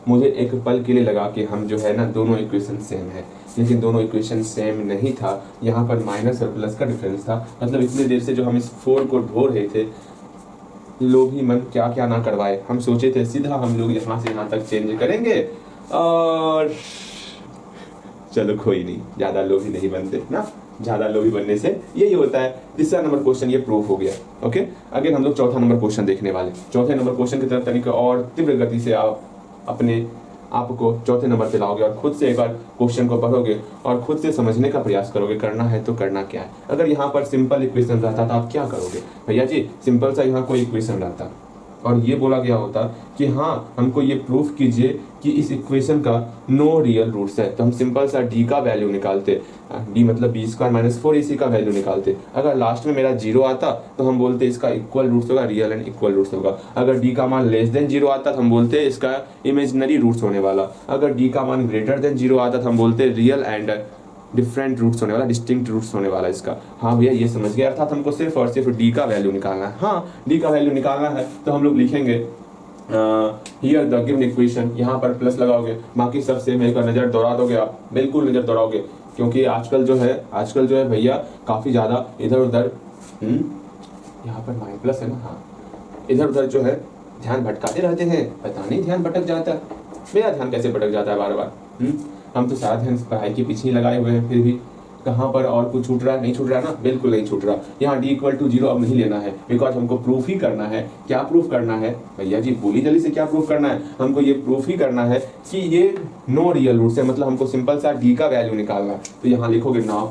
मुझे एक पल के लिए लगा कि हम जो है ना दोनों इक्वेशन सेम है, लेकिन दोनों इक्वेशन सेम नहीं था। यहाँ पर माइनस और प्लस का डिफरेंस था। मतलब इतनी देर से जो हम इस 4 को ढो रहे थे, लोभी मन क्या क्या ना करवाए। हम सोचे थे सीधा हम लोग यहाँ से यहाँ तक चेंज करेंगे, और चलो कोई नहीं, ज्यादा लोभी नहीं बनते ना, ज्यादा लोभी बनने से यही होता है। तीसरा नंबर क्वेश्चन ये प्रूफ हो गया। ओके, अगेन हम लोग चौथा नंबर क्वेश्चन देखने वाले। चौथे नंबर क्वेश्चन की तरफ तरीके और तीव्र गति से आप अपने आप को चौथे नंबर पे लाओगे और खुद से एक बार क्वेश्चन को पढ़ोगे और खुद से समझने का प्रयास करोगे। करना है तो करना क्या है, अगर यहाँ पर सिंपल इक्वेशन रहता तो आप क्या करोगे भैया जी, सिंपल सा यहाँ कोई इक्वेशन रहता और ये बोला गया होता कि हाँ हमको ये प्रूफ कीजिए कि इस इक्वेशन का नो रियल रूट्स है, तो हम सिंपल सा D का वैल्यू निकालते, D मतलब B² - 4AC का वैल्यू निकालते। अगर लास्ट में मेरा 0 आता तो हम बोलते इसका इक्वल रूट्स होगा, रियल एंड इक्वल रूट्स होगा। अगर D का मान <0 आता तो हम बोलते इसका इमेजिनरी रूट्स होने वाला। अगर D का मान <0 आता तो हम बोलते रियल एंड डिफरेंट रूट्स होने वाला, डिस्टिंक्ट रूट्स होने वाला इसका। हाँ भैया ये समझ गया, अर्थात हमको सिर्फ और सिर्फ D का वैल्यू निकालना है। हाँ, D का वैल्यू निकालना है तो हम लोग लिखेंगे हियर द गिवन इक्वेशन, यहाँ पर प्लस लगाओगे, बाकी सब सेम है। एक नज़र दौड़ा दोगे आप, बिल्कुल नज़र दौड़ाओगे, क्योंकि आजकल जो है भैया काफ़ी ज़्यादा इधर उधर यहाँ पर माइनस प्लस है ना, हाँ इधर उधर जो है ध्यान भटकाते रहते हैं, पता नहीं ध्यान भटक जाता है। मेरा ध्यान कैसे भटक जाता है बार बार, हम तो सारा ध्यान पढ़ाई के पीछे ही लगाए हुए हैं, फिर भी कहाँ पर और कुछ छूट रहा है, नहीं छूट रहा ना, बिल्कुल नहीं छूट रहा। यहाँ D = 0 अब नहीं लेना है, बिकॉज हमको प्रूफ ही करना है। क्या प्रूफ करना है भैया जी, बोली जल्दी से, क्या प्रूफ करना है, हमको ये प्रूफ ही करना है कि ये नो रियल रूट्स है। मतलब हमको सिंपल सा D का वैल्यू निकालना है। तो यहाँ लिखोगे नाउ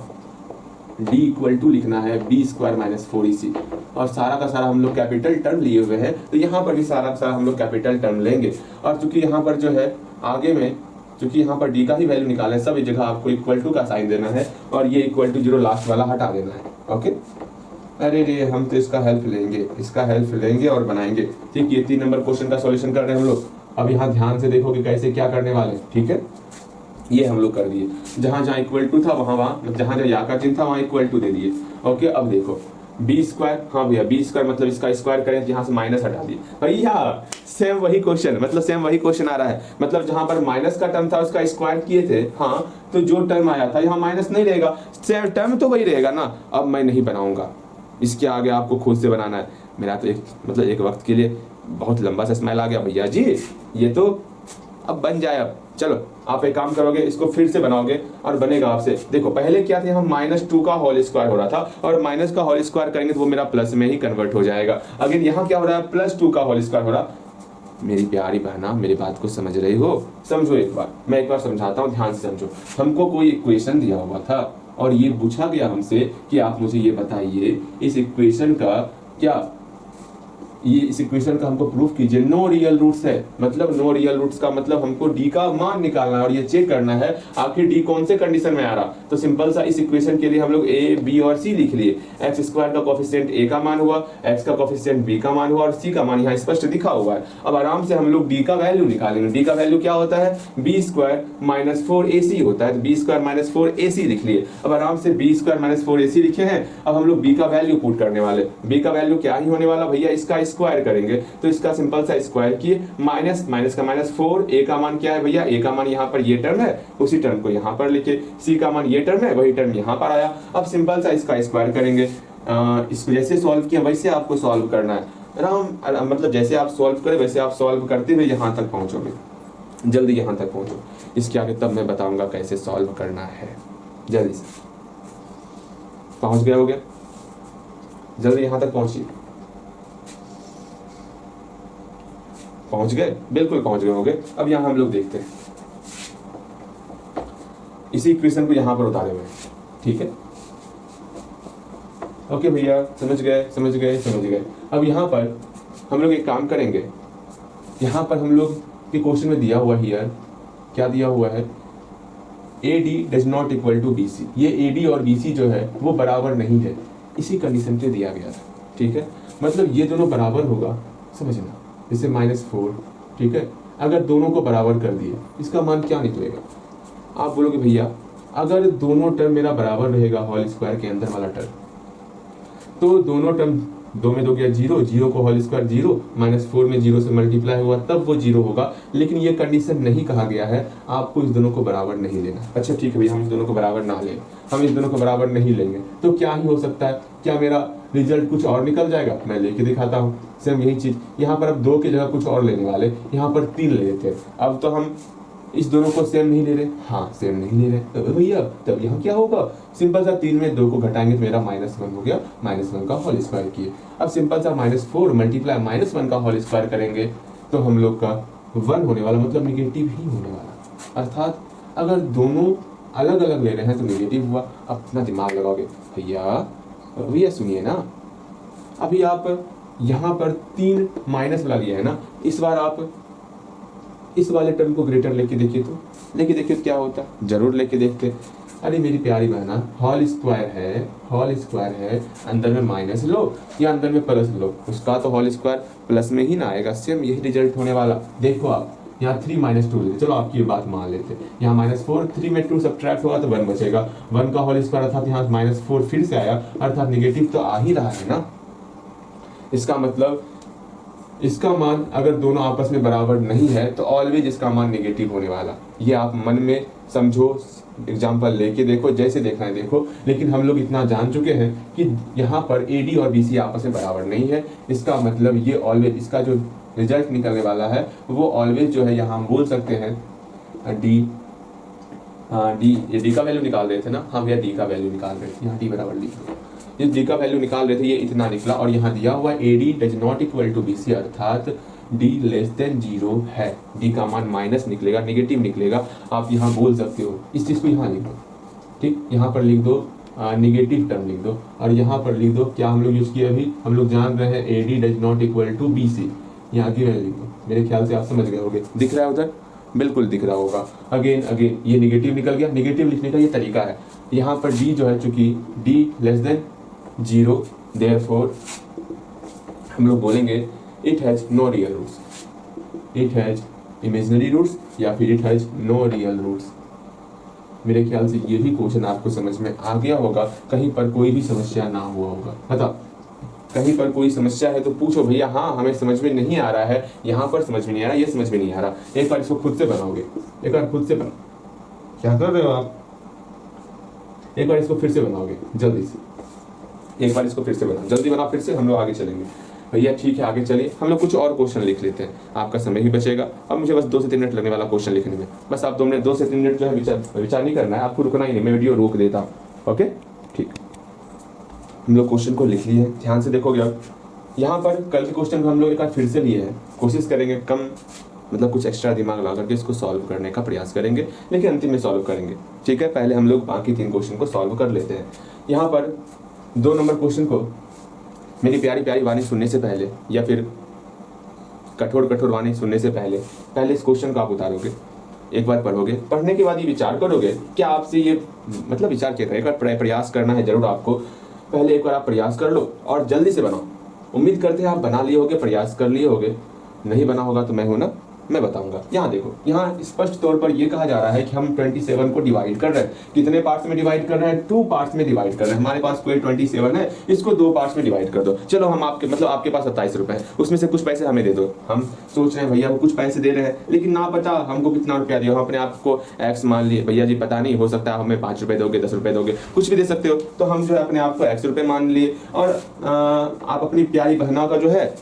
D = लिखना है B² - 4AC, और सारा का सारा हम लोग कैपिटल टर्म लिए हुए हैं, तो यहाँ पर भी सारा का सारा हम लोग कैपिटल टर्म लेंगे। और चूंकि यहाँ पर जो है आगे में क्योंकि यहाँ पर D का ही वैल्यू निकालना है, सब जगह आपको इक्वल टू का साइन देना है और ये = 0 लास्ट वाला हटा देना है। ओके, अरे रे हम तो इसका हेल्प लेंगे और बनाएंगे। ठीक, ये 3 नंबर क्वेश्चन का सॉल्यूशन कर रहे हैं हम लोग। अब यहाँ ध्यान से देखोगे कैसे क्या करने वाले, ठीक है। ये हम लोग कर दिए, जहाँ जहाँ = था वहाँ जहाँ या का चिन्ह था वहाँ = दे दिए। ओके, अब देखो B², हाँ भैया B² मतलब इसका स्क्वायर करें, यहाँ से माइनस हटा दिए। भैया सेम वही क्वेश्चन आ रहा है, मतलब जहाँ पर माइनस का टर्म था उसका स्क्वायर किए थे, हाँ तो जो टर्म आया था यहाँ माइनस नहीं रहेगा, सेम टर्म तो वही रहेगा ना। अब मैं नहीं बनाऊंगा, इसके आगे आपको खुद से बनाना है। मेरा तो एक वक्त के लिए बहुत लंबा सा स्माइल आ गया भैया जी, ये तो अब बन जाए। अब चलो आप एक काम करोगे, इसको फिर से बनाओगे और बनेगा आपसे। देखो पहले क्या थे, हम -2 का होल स्क्वायर हो रहा था, और माइनस का होल स्क्वायर करेंगे तो वो मेरा प्लस में ही कन्वर्ट हो जाएगा। अगर यहाँ क्या हो रहा है, +2 का होल स्क्वायर हो रहा। मेरी प्यारी बहना, मेरी बात को समझ रही हो, समझो एक बार, मैं एक बार समझाता हूँ, ध्यान से समझो। हमको कोई इक्वेशन दिया हुआ था, और ये पूछा गया हमसे कि आप मुझे ये बताइए इस इक्वेशन का क्या, ये इस इक्वेशन का हमको प्रूफ कीजिए नो रियल रूट्स है। मतलब नो रियल रूट्स का मतलब हमको डी का मान निकालना है और ये चेक करना है आखिर डी कौन से कंडीशन में आ रहा। तो सिंपल सा इस इक्वेशन के लिए हम लोग ए बी और सी लिख लिए। एक्स स्क्वायर का कोफिशिएंट ए का मान हुआ, एक्स का कोफिशिएंट बी का मान हुआ और सी का मान यहाँ स्पष्ट दिखा हुआ है। अब आराम से हम लोग डी का वैल्यू निकालेंगे। डी का वैल्यू क्या होता है, बी स्क्वायर माइनस 4ac होता है। तो बी स्क्वायर माइनस 4ac लिख लिए। अब आराम से बी स्क्वायर माइनस 4ac लिखे हैं। अब हम लोग बी का वैल्यू पुट करने वाले। बी का वैल्यू क्या ही होने वाला भैया, इसका स्क्वायर करेंगे तो इसका सिंपल सा स्क्वायर किए, माइनस माइनस का माइनस 4, ए का मान क्या है भैया, ए का मान यहाँ पर ये टर्म है, उसी टर्म को यहाँ पर लिखे, सी का मान ये टर्म है, वही टर्म यहाँ पर आया। अब सिंपल सा इसका स्क्वायर करेंगे। इसको जैसे सॉल्व किया वैसे आपको सॉल्व करना है। आराम मतलब जैसे आप सॉल्व करें वैसे आप सॉल्व करते हुए यहाँ तक पहुँचोगे। जल्दी यहाँ तक पहुँचो, इसके आगे तब मैं बताऊंगा कैसे सॉल्व करना है। जल्दी से पहुँच गया, हो गया, जल्दी यहाँ तक पहुँचिए। पहुंच गए, बिल्कुल पहुंच गए होंगे। अब यहाँ हम लोग देखते हैं इसी इक्वेशन को यहाँ पर उतारे हुए, ठीक है। ओके भैया, समझ गए समझ गए समझ गए। अब यहाँ पर हम लोग एक काम करेंगे। यहाँ पर हम लोग के क्वेश्चन में दिया हुआ हियर क्या दिया हुआ है, AD does not equal to BC। ये AD और BC जो है वो बराबर नहीं है, इसी कंडीशन पे दिया गया था, ठीक है। मतलब ये दोनों बराबर होगा, समझना, जैसे -4, ठीक है। अगर दोनों को बराबर कर दिए इसका मान क्या निकलेगा। आप बोलोगे भैया अगर दोनों टर्म मेरा बराबर रहेगा होल स्क्वायर के अंदर वाला टर्म, तो दोनों टर्म 2 में 2 गया 0, 0 को होल स्क्वायर 0, -4 में 0 से मल्टीप्लाई हुआ तब वो 0 होगा। लेकिन ये कंडीशन नहीं कहा गया है, आपको इस दोनों को बराबर नहीं लेना। अच्छा ठीक है भैया, हम इस दोनों को बराबर ना लें, हम इस दोनों को बराबर नहीं लेंगे तो क्या ही हो सकता है, क्या मेरा रिजल्ट कुछ और निकल जाएगा। मैं लेके दिखाता हूँ सेम यही चीज। यहाँ पर अब 2 की जगह कुछ और लेने वाले, यहाँ पर 3 ले लेते। अब तो हम इस दोनों को सेम नहीं ले रहे, हाँ सेम नहीं ले रहे, तो भैया तब यहाँ क्या होगा, सिंपल सा 3 में 2 को घटाएंगे तो मेरा -1 हो गया, -1 का होल स्क्वायर किए। अब सिंपल सा -4 मल्टीप्लाई -1 का होल स्क्वायर करेंगे तो हम लोग का 1 होने वाला, मतलब निगेटिव ही होने वाला। अर्थात अगर दोनों अलग अलग ले रहे हैं तो निगेटिव हुआ। अपना दिमाग लगाओगे भैया सुनिए ना, अभी आप यहाँ पर 3 माइनस वाला लिया है ना, इस बार आप इस वाले टर्म को ग्रेटर लेके देखिए, तो लेके देखिए तो क्या होता है, जरूर लेके देखते। अरे मेरी प्यारी बहना, होल स्क्वायर है, अंदर में माइनस लो या अंदर में प्लस लो, उसका तो होल स्क्वायर प्लस में ही ना आएगा। सेम यही रिजल्ट होने वाला। देखो आप यहाँ 3 - 2 लेते, चलो आपकी ये बात मान लेते, यहाँ -4, 3 में 2 सब्ट्रैक्ट होगा तो 1 बचेगा, 1 का होल स्क्वायर अर्थात यहाँ -4 फिर से आया, अर्थात निगेटिव तो आ ही रहा है ना। इसका मतलब इसका मान अगर दोनों आपस में बराबर नहीं है तो ऑलवेज इसका मान नेगेटिव होने वाला। ये आप मन में समझो, एग्जाम्पल लेके देखो, जैसे देखना है देखो। लेकिन हम लोग इतना जान चुके हैं कि यहाँ पर AD और BC आपस में बराबर नहीं है। इसका मतलब ये ऑलवेज, इसका जो रिजल्ट निकलने वाला है वो ऑलवेज जो है, यहाँ हम बोल सकते हैं डी का वैल्यू निकाल रहे थे ना, हाँ भैया डी का वैल्यू निकाल रहे थे, यहाँ डी बराबर लिख दो। ये डी का वैल्यू निकाल रहे थे, ये इतना निकला, और यहाँ दिया हुआ AD does not equal to BC, अर्थात D लेस देन 0 है। D का मान माइनस निकलेगा, नेगेटिव निकलेगा। आप यहाँ बोल सकते हो, इस चीज़ को यहाँ लिख दो, ठीक, यहाँ पर लिख दो निगेटिव टर्म लिख दो, और यहाँ पर लिख दो क्या हम लोग यूज किए अभी, हम लोग जान रहे हैं AD does not equal to BC, यहाँ की वैल्यू लिख दो। मेरे ख्याल से आप समझ गए होंगे, दिख रहा है उधर, बिल्कुल दिख रहा होगा। अगेन ये निगेटिव निकल गया। निगेटिव लिखने का ये तरीका है, यहाँ पर D जो है, चूंकि D लेस देन 0, देयरफॉर हम लोग बोलेंगे it has no real roots, it has imaginary roots, या फिर it has no real roots. मेरे ख्याल से ये भी क्वेश्चन आपको समझ में आ गया होगा, कहीं पर कोई भी समस्या ना हुआ होगा। बताओ कहीं पर कोई समस्या है तो पूछो भैया, हाँ हमें समझ में नहीं आ रहा है, यहाँ पर समझ में नहीं आ रहा, ये समझ में नहीं आ रहा। एक बार इसको खुद से बनाओगे, एक बार खुद से बना, क्या कर रहे हो आप, एक बार इसको फिर से बनाओगे जल्दी से, एक बार इसको फिर से बनाओ, जल्दी बनाओ फिर से, हम लोग आगे चलेंगे। भैया ठीक है आगे चलिए, हम लोग कुछ और क्वेश्चन लिख लेते हैं, आपका समय भी बचेगा। अब मुझे बस 2 से 3 मिनट लगने वाला क्वेश्चन लिखने में, बस आप 2 से 3 मिनट जो है विचार नहीं करना है, आपको रुकना ही नहीं, मैं वीडियो रोक देता हूँ। ओके ठीक, हम लोग क्वेश्चन को लिख लिए, ध्यान से देखोगे। अब यहाँ पर कल के क्वेश्चन को हम लोग एक बार फिर से लिए हैं, कोशिश करेंगे कम मतलब कुछ एक्स्ट्रा दिमाग लगा करके इसको सॉल्व करने का प्रयास करेंगे, लेकिन अंतिम में सॉल्व करेंगे। ठीक है, पहले हम लोग बाकी 3 क्वेश्चन को सॉल्व कर लेते हैं। यहाँ पर 2 नंबर क्वेश्चन को मेरी प्यारी प्यारी वाणी सुनने से पहले या फिर कठोर कठोर वाणी सुनने से पहले इस क्वेश्चन को आप उतारोगे, एक बार पढ़ोगे, पढ़ने के बाद ये विचार करोगे कि आपसे ये मतलब विचार किया एक बार प्रयास करना है जरूर आपको। पहले एक बार आप प्रयास कर लो और जल्दी से बनाओ। उम्मीद करते हैं आप बना लिए होगे, प्रयास कर लिए होगे। नहीं बना होगा तो मैं हूं ना, मैं बताऊंगा। यहाँ देखो, यहाँ स्पष्ट तौर पर यह कहा जा रहा है कि हम 27 को डिवाइड कर रहे हैं। कितने पार्ट्स में डिवाइड कर रहे हैं? 2 पार्ट्स में डिवाइड कर रहे हैं। हमारे पास कोई 27 है, इसको 2 पार्ट्स में डिवाइड कर दो। चलो हम आपके मतलब आपके पास 27 रुपए है, उसमें से कुछ पैसे हमें दे दो। हम सोच रहे हैं भैया वो कुछ पैसे दे रहे हैं, लेकिन ना पता हमको कितना रुपया दिया। हम अपने आप को एक्स मान लिए, भैया जी पता नहीं, हो सकता है हमें 5 रुपए दोगे, 10 रुपए दोगे, कुछ भी दे सकते हो। तो हम जो है अपने आप को एक्स रुपए मान लिए और आप अपनी प्यारी बहना का जो है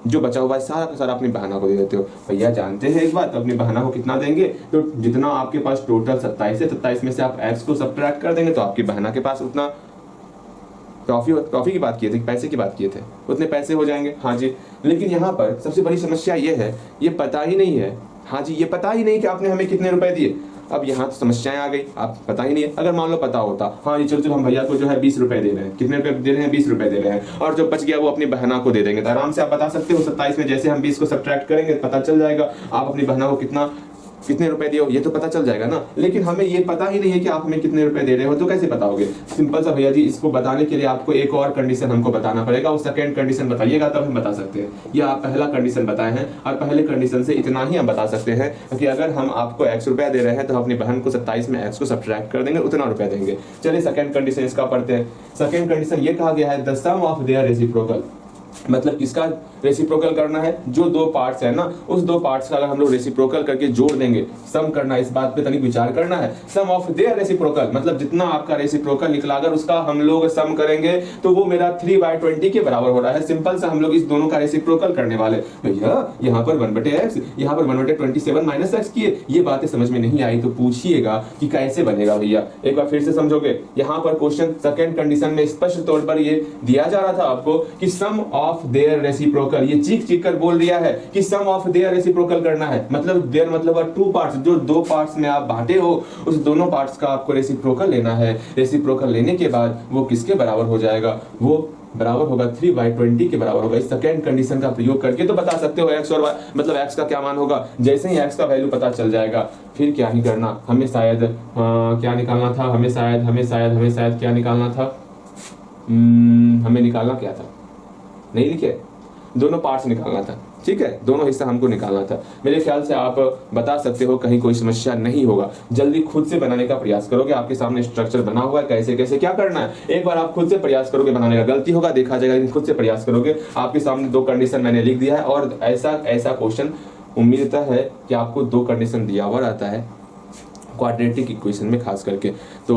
जो बचा हुआ है सारा का सारा अपनी बहना को दे देते हो। भैया जानते हैं एक बात, अपनी बहना को कितना देंगे? तो जितना आपके पास टोटल 27 है, 27 में से आप एक्स को सब्ट्रैक्ट कर देंगे तो आपकी बहना के पास उतना, टॉफी की बात किए थे, पैसे की बात किए थे, उतने पैसे हो जाएंगे। हाँ जी, लेकिन यहाँ पर सबसे बड़ी समस्या ये है, ये पता ही नहीं है। हाँ जी, ये पता ही नहीं कि आपने हमें कितने रुपए दिए। अब यहाँ तो समस्याएं आ गई, आप पता ही नहीं है। अगर मान लो पता होता, हाँ जी चलो हम भैया को जो है 20 रुपए दे रहे हैं, कितने रुपए दे रहे हैं? 20 रुपए दे रहे हैं, और जो बच गया वो अपनी बहना को दे देंगे, तो आराम से आप बता सकते हो 27 में जैसे हम 20 को सब्ट्रैक्ट करेंगे पता चल जाएगा आप अपनी बहना को कितने रुपए दिए हो, ये तो पता चल जाएगा ना। लेकिन हमें ये पता ही नहीं है कि आप हमें कितने रुपए दे रहे हो, तो कैसे बताओगे? सिंपल सा भैया जी, इसको बताने के लिए आपको एक और कंडीशन हमको बताना पड़ेगा। वो सेकंड कंडीशन बताइएगा तब हम बता सकते हैं। ये आप पहला कंडीशन बताए हैं और पहले कंडीशन से इतना ही हम बता सकते हैं कि अगर हम आपको x रुपया दे रहे हैं तो हम अपनी बहन को 27 में x को सब्ट्रैक्ट कर देंगे, उतना रुपया देंगे। चलिए सेकंड कंडीशन इसका पढ़ते हैं। सेकंड कंडीशन ये कहा गया है, the sum of their reciprocal, मतलब किसका रेसिप्रोकल करना है? जो 2 पार्ट्स है ना, उस 2 पार्ट्स का अगर हम लोग रेसिप्रोकल करके जोड़ देंगे, सम करना है, इस बात पे तनिक विचार करना है। सम ऑफ देयर रेसिप्रोकल मतलब जितना आपका रेसिप्रोकल निकला अगर उसका हम लोग सम करेंगे तो वो मेरा 3/20 के बराबर हो रहा है। सिंपल सा हम लोग इस दोनों का रेसिप्रोकल करने वाले। भैया यहाँ पर 1/x, यहाँ पर 1/27 माइनस एक्स किए, ये बातें समझ में नहीं आई तो पूछिएगा कि कैसे बनेगा। भैया एक बार फिर से समझोगे। यहाँ पर क्वेश्चन सेकंड कंडीशन में स्पष्ट तौर पर ये दिया जा रहा था आपको कि सम ऑफ देयर रेसिप्रोकल, ये चीख कर बोल दिया है कि सम ऑफ देयर रेसिप्रोकल करना है। मतलब देयर मतलब 2 पार्ट्स, जो 2 पार्ट्स में आप बांटे हो उस दोनों पार्ट्स का आपको रेसिप्रोकल लेना है। रेसिप्रोकल लेने के बाद वो किसके बराबर हो जाएगा? वो बराबर होगा 3/20 के बराबर होगा। इस सेकंड कंडीशन का प्रयोग करके तो बता सकते हो x और y, मतलब x का क्या मान होगा। जैसे ही x का वैल्यू पता चल जाएगा फिर क्या ही करना, हमें शायद क्या निकालना था, हमें शायद क्या निकालना था, हमें निकालना क्या था, नहीं लिखे, दोनों पार्ट्स निकालना था। ठीक है, दोनों हिस्सा हमको निकालना था। मेरे ख्याल से आप बता सकते हो, कहीं कोई समस्या नहीं होगा। जल्दी खुद से बनाने का प्रयास करोगे, आपके सामने स्ट्रक्चर बना हुआ है, कैसे कैसे क्या करना है। एक बार आप खुद से प्रयास करोगे बनाने का, गलती होगा देखा जाएगा, लेकिन खुद से प्रयास करोगे। आपके सामने 2 कंडीशन मैंने लिख दिया है और ऐसा क्वेश्चन उम्मीद है कि आपको 2 कंडीशन दिया हुआ रहता है क्वाड्रेटिक इक्वेशन में खास करके। तो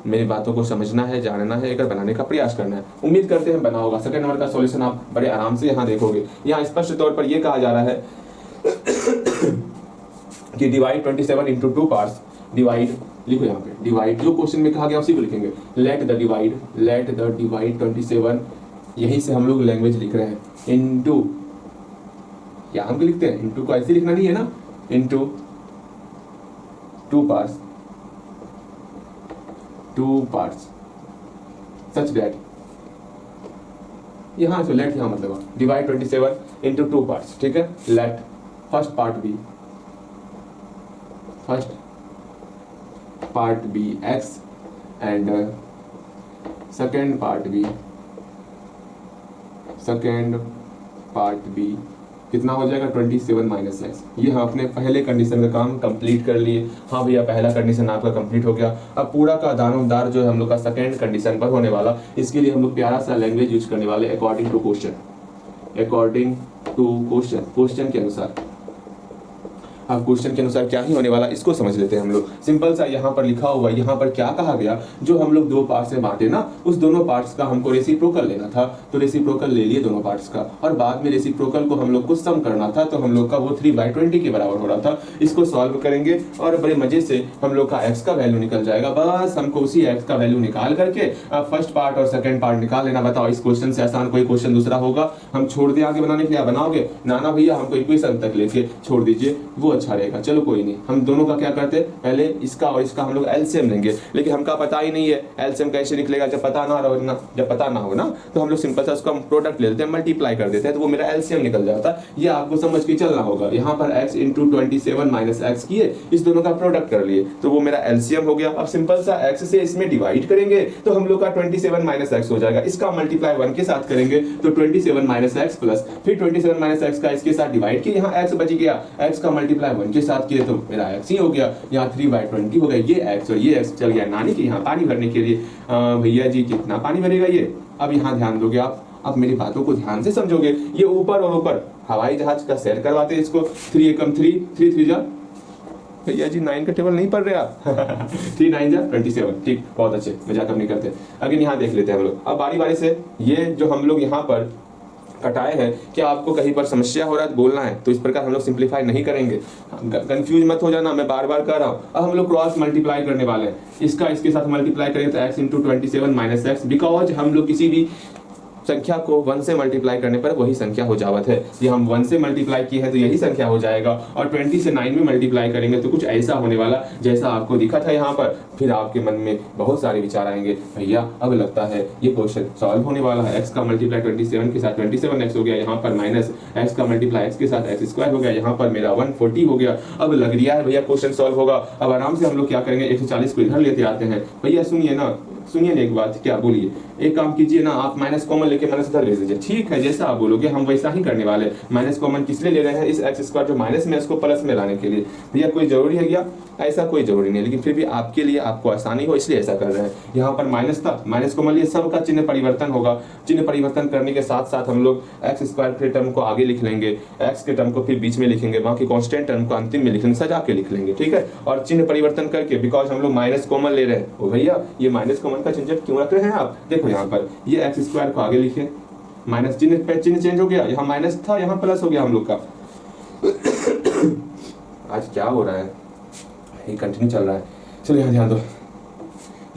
मेरी बातों को समझना है, जानना है, एक बनाने का प्रयास करना है। उम्मीद करते हैं बना होगा। सेकंड नंबर का सॉल्यूशन आप बड़े आराम से यहाँ देखोगे। यहाँ स्पष्ट तौर पर यह कहा जा रहा है कि डिवाइड 27 इंटू 2 पार्ट्स। डिवाइड लिखो यहाँ पे, डिवाइड जो क्वेश्चन में कहा गया उसी को लिखेंगे। लेट द डिवाइड 27, यहीं से हम लोग लैंग्वेज लिख रहे हैं, इंटू, या हम लिखते हैं इंटू को ऐसे लिखना नहीं है ना, इंटू 2 parts such that, यहाँ से लेट यहाँ मतलब डिवाइड 27 इंटू 2 parts। ठीक है, let first part be x and second part be कितना हो जाएगा 27 माइनस एक्स। ये हम अपने पहले कंडीशन का काम कंप्लीट कर लिए। हाँ भैया पहला कंडीशन आपका कंप्लीट हो गया। अब पूरा का दारोमदार जो है हम लोग का सेकंड कंडीशन पर होने वाला। इसके लिए हम लोग प्यारा सा लैंग्वेज यूज करने वाले, अकॉर्डिंग टू क्वेश्चन के अनुसार। अब क्वेश्चन के अनुसार क्या ही होने वाला इसको समझ लेते हैं हम लोग। सिंपल सा यहाँ पर लिखा हुआ, यहाँ पर क्या कहा गया, जो हम लोग दो पार्ट्स में बांटे ना, उस दोनों पार्ट्स का हमको रेसिप्रोकल लेना था, तो रेसिप्रोकल ले लिए दोनों पार्ट्स का, और बाद में रेसिप्रोकल को हम लोग को सम करना था, तो हम लोग का वो 3/20 के बराबर हो रहा था। इसको सॉल्व करेंगे और बड़े मजे से हम लोग का x का वैल्यू निकल जाएगा। बस हमको उसी x का वैल्यू निकाल करके फर्स्ट पार्ट और सेकंड पार्ट निकाल लेना। बताओ इस क्वेश्चन से आसान कोई क्वेश्चन दूसरा होगा? हम छोड़ दें आगे बनाने के लिए? बनाओगे नाना भैया, हमको इक्वेशन तक लेके छोड़ दीजिए, वो अच्छा रहेगा। चलो कोई नहीं, हम दोनों का क्या करते हैं, पहले इसका और इसका हम लोग एलसीएम लेंगे, लेकिन हमका पता ही नहीं है एलसीएम कैसे निकलेगा। जब पता ना हो ना, जब पता ना हो ना, तो हम लोग सिंपल सा उसका प्रोडक्ट ले लेते हैं, मल्टीप्लाई कर देते हैं, तो वो मेरा एलसीएम निकल जाता है। ये आपको समझ के चलना होगा। यहाँ पर x इंटू 27 माइनस एक्स किए, इस दोनों का प्रोडक्ट कर लिए, तो वो मेरा एलसीएम हो गया। अब सिंपल सा x से इसमें डिवाइड करेंगे तो हम लोग का 27 माइनस एक्स हो जाएगा। इसका मल्टीप्लाई 1 के साथ करेंगे तो 27 माइनस एक्स प्लस फिर 27 माइनस एक्स का इसके साथ डिवाइड किया, यहाँ x बच गया, x का मल्टीप्लाई 1 के साथ किए तो मेरा x ही हो गया। यहाँ 3/20 हो गया, ये x और ये x चल गया नानी के यहाँ पानी भरने के लिए। भैया जी कितना पानी भरेगा ये? अब यहाँ ध्यान दोगे आप, अब मेरी बातों को ध्यान से समझोगे। ये ऊपर और ऊपर हवाई जहाज का सैर करवाते हैं इसको। 3 एकम 3, 3 3 जा, भैया जी 9 का टेबल नहीं पढ़ रहे आप 3 9 जा 27, ठीक, बहुत अच्छे, मजाक नहीं करते। अगर यहाँ देख लेते हैं हम लोग अब बारी बारी से। ये जो हम लोग यहाँ पर कटाए हैं, क्या आपको कहीं पर समस्या हो रहा है बोलना है, तो इस प्रकार हम लोग सिंप्लीफाई नहीं करेंगे। कंफ्यूज मत हो जाना, मैं बार बार कह रहा हूँ। अब हम लोग क्रॉस मल्टीप्लाई करने वाले हैं, इसका इसके साथ मल्टीप्लाई करेंगे तो x into 27 minus x, because हम लोग किसी भी संख्या को 1 से मल्टीप्लाई करने पर वही संख्या हो जावत है। ये हम 1 से मल्टीप्लाई किए हैं तो यही संख्या हो जाएगा, और 20 से 9 में मल्टीप्लाई करेंगे तो कुछ ऐसा होने वाला जैसा आपको दिखा था यहाँ पर। फिर आपके मन में बहुत सारे विचार आएंगे, भैया अब लगता है ये क्वेश्चन सॉल्व होने वाला है। x का मल्टीप्लाई 27 के साथ 27x हो गया, यहाँ पर माइनस x का मल्टीप्लाई x के साथ x स्क्वायर हो गया, यहाँ पर मेरा 140 हो गया। अब लग रहा है भैया क्वेश्चन सॉल्व होगा। अब आराम से हम लोग क्या करेंगे, 140 को इधर लेते आते हैं। भैया सुनिए ना, सुनिए ना एक बात, क्या बोलिए, एक काम कीजिए ना, आप माइनस कॉमन लेके माइनस उधर ले लीजिए। ठीक है, जैसा आप बोलोगे हम वैसा ही करने वाले। माइनस कॉमन किस लिए ले रहे हैं, इस एक्स स्क्वायर जो माइनस में इसको प्लस में लाने के लिए। भैया कोई जरूरी है क्या? ऐसा कोई जरूरी नहीं, लेकिन फिर भी आपके लिए आपको आसानी हो इसलिए ऐसा कर रहे हैं। यहाँ पर माइनस था, माइनस कॉमन लिए, सबका चिन्ह परिवर्तन होगा। चिन्ह परिवर्तन करने के साथ साथ हम लोग एक्स स्क्वायर के टर्म को आगे लिख लेंगे, एक्स के टर्म को फिर बीच में लिखेंगे, बाकी कांस्टेंट टर्म को अंतिम में लिखेंगे, सजा के लिख लेंगे। ठीक है, और चिन्ह परिवर्तन करके, बिकॉज हम लोग माइनस कॉमन ले रहे हैं। ओ भैया ये माइनस कॉमन का झंझट क्यों रख रहे हैं आप? देखो यहाँ पर ये एक्स स्क्वायर को आगे लिखे, माइनस चिन्ह पे चिन्ह चेंज हो गया, यहाँ माइनस था यहाँ प्लस हो गया हम लोग का। आज क्या हो रहा है, ये कंटिन्यू चल रहा है। चलो यहाँ ध्यान दो,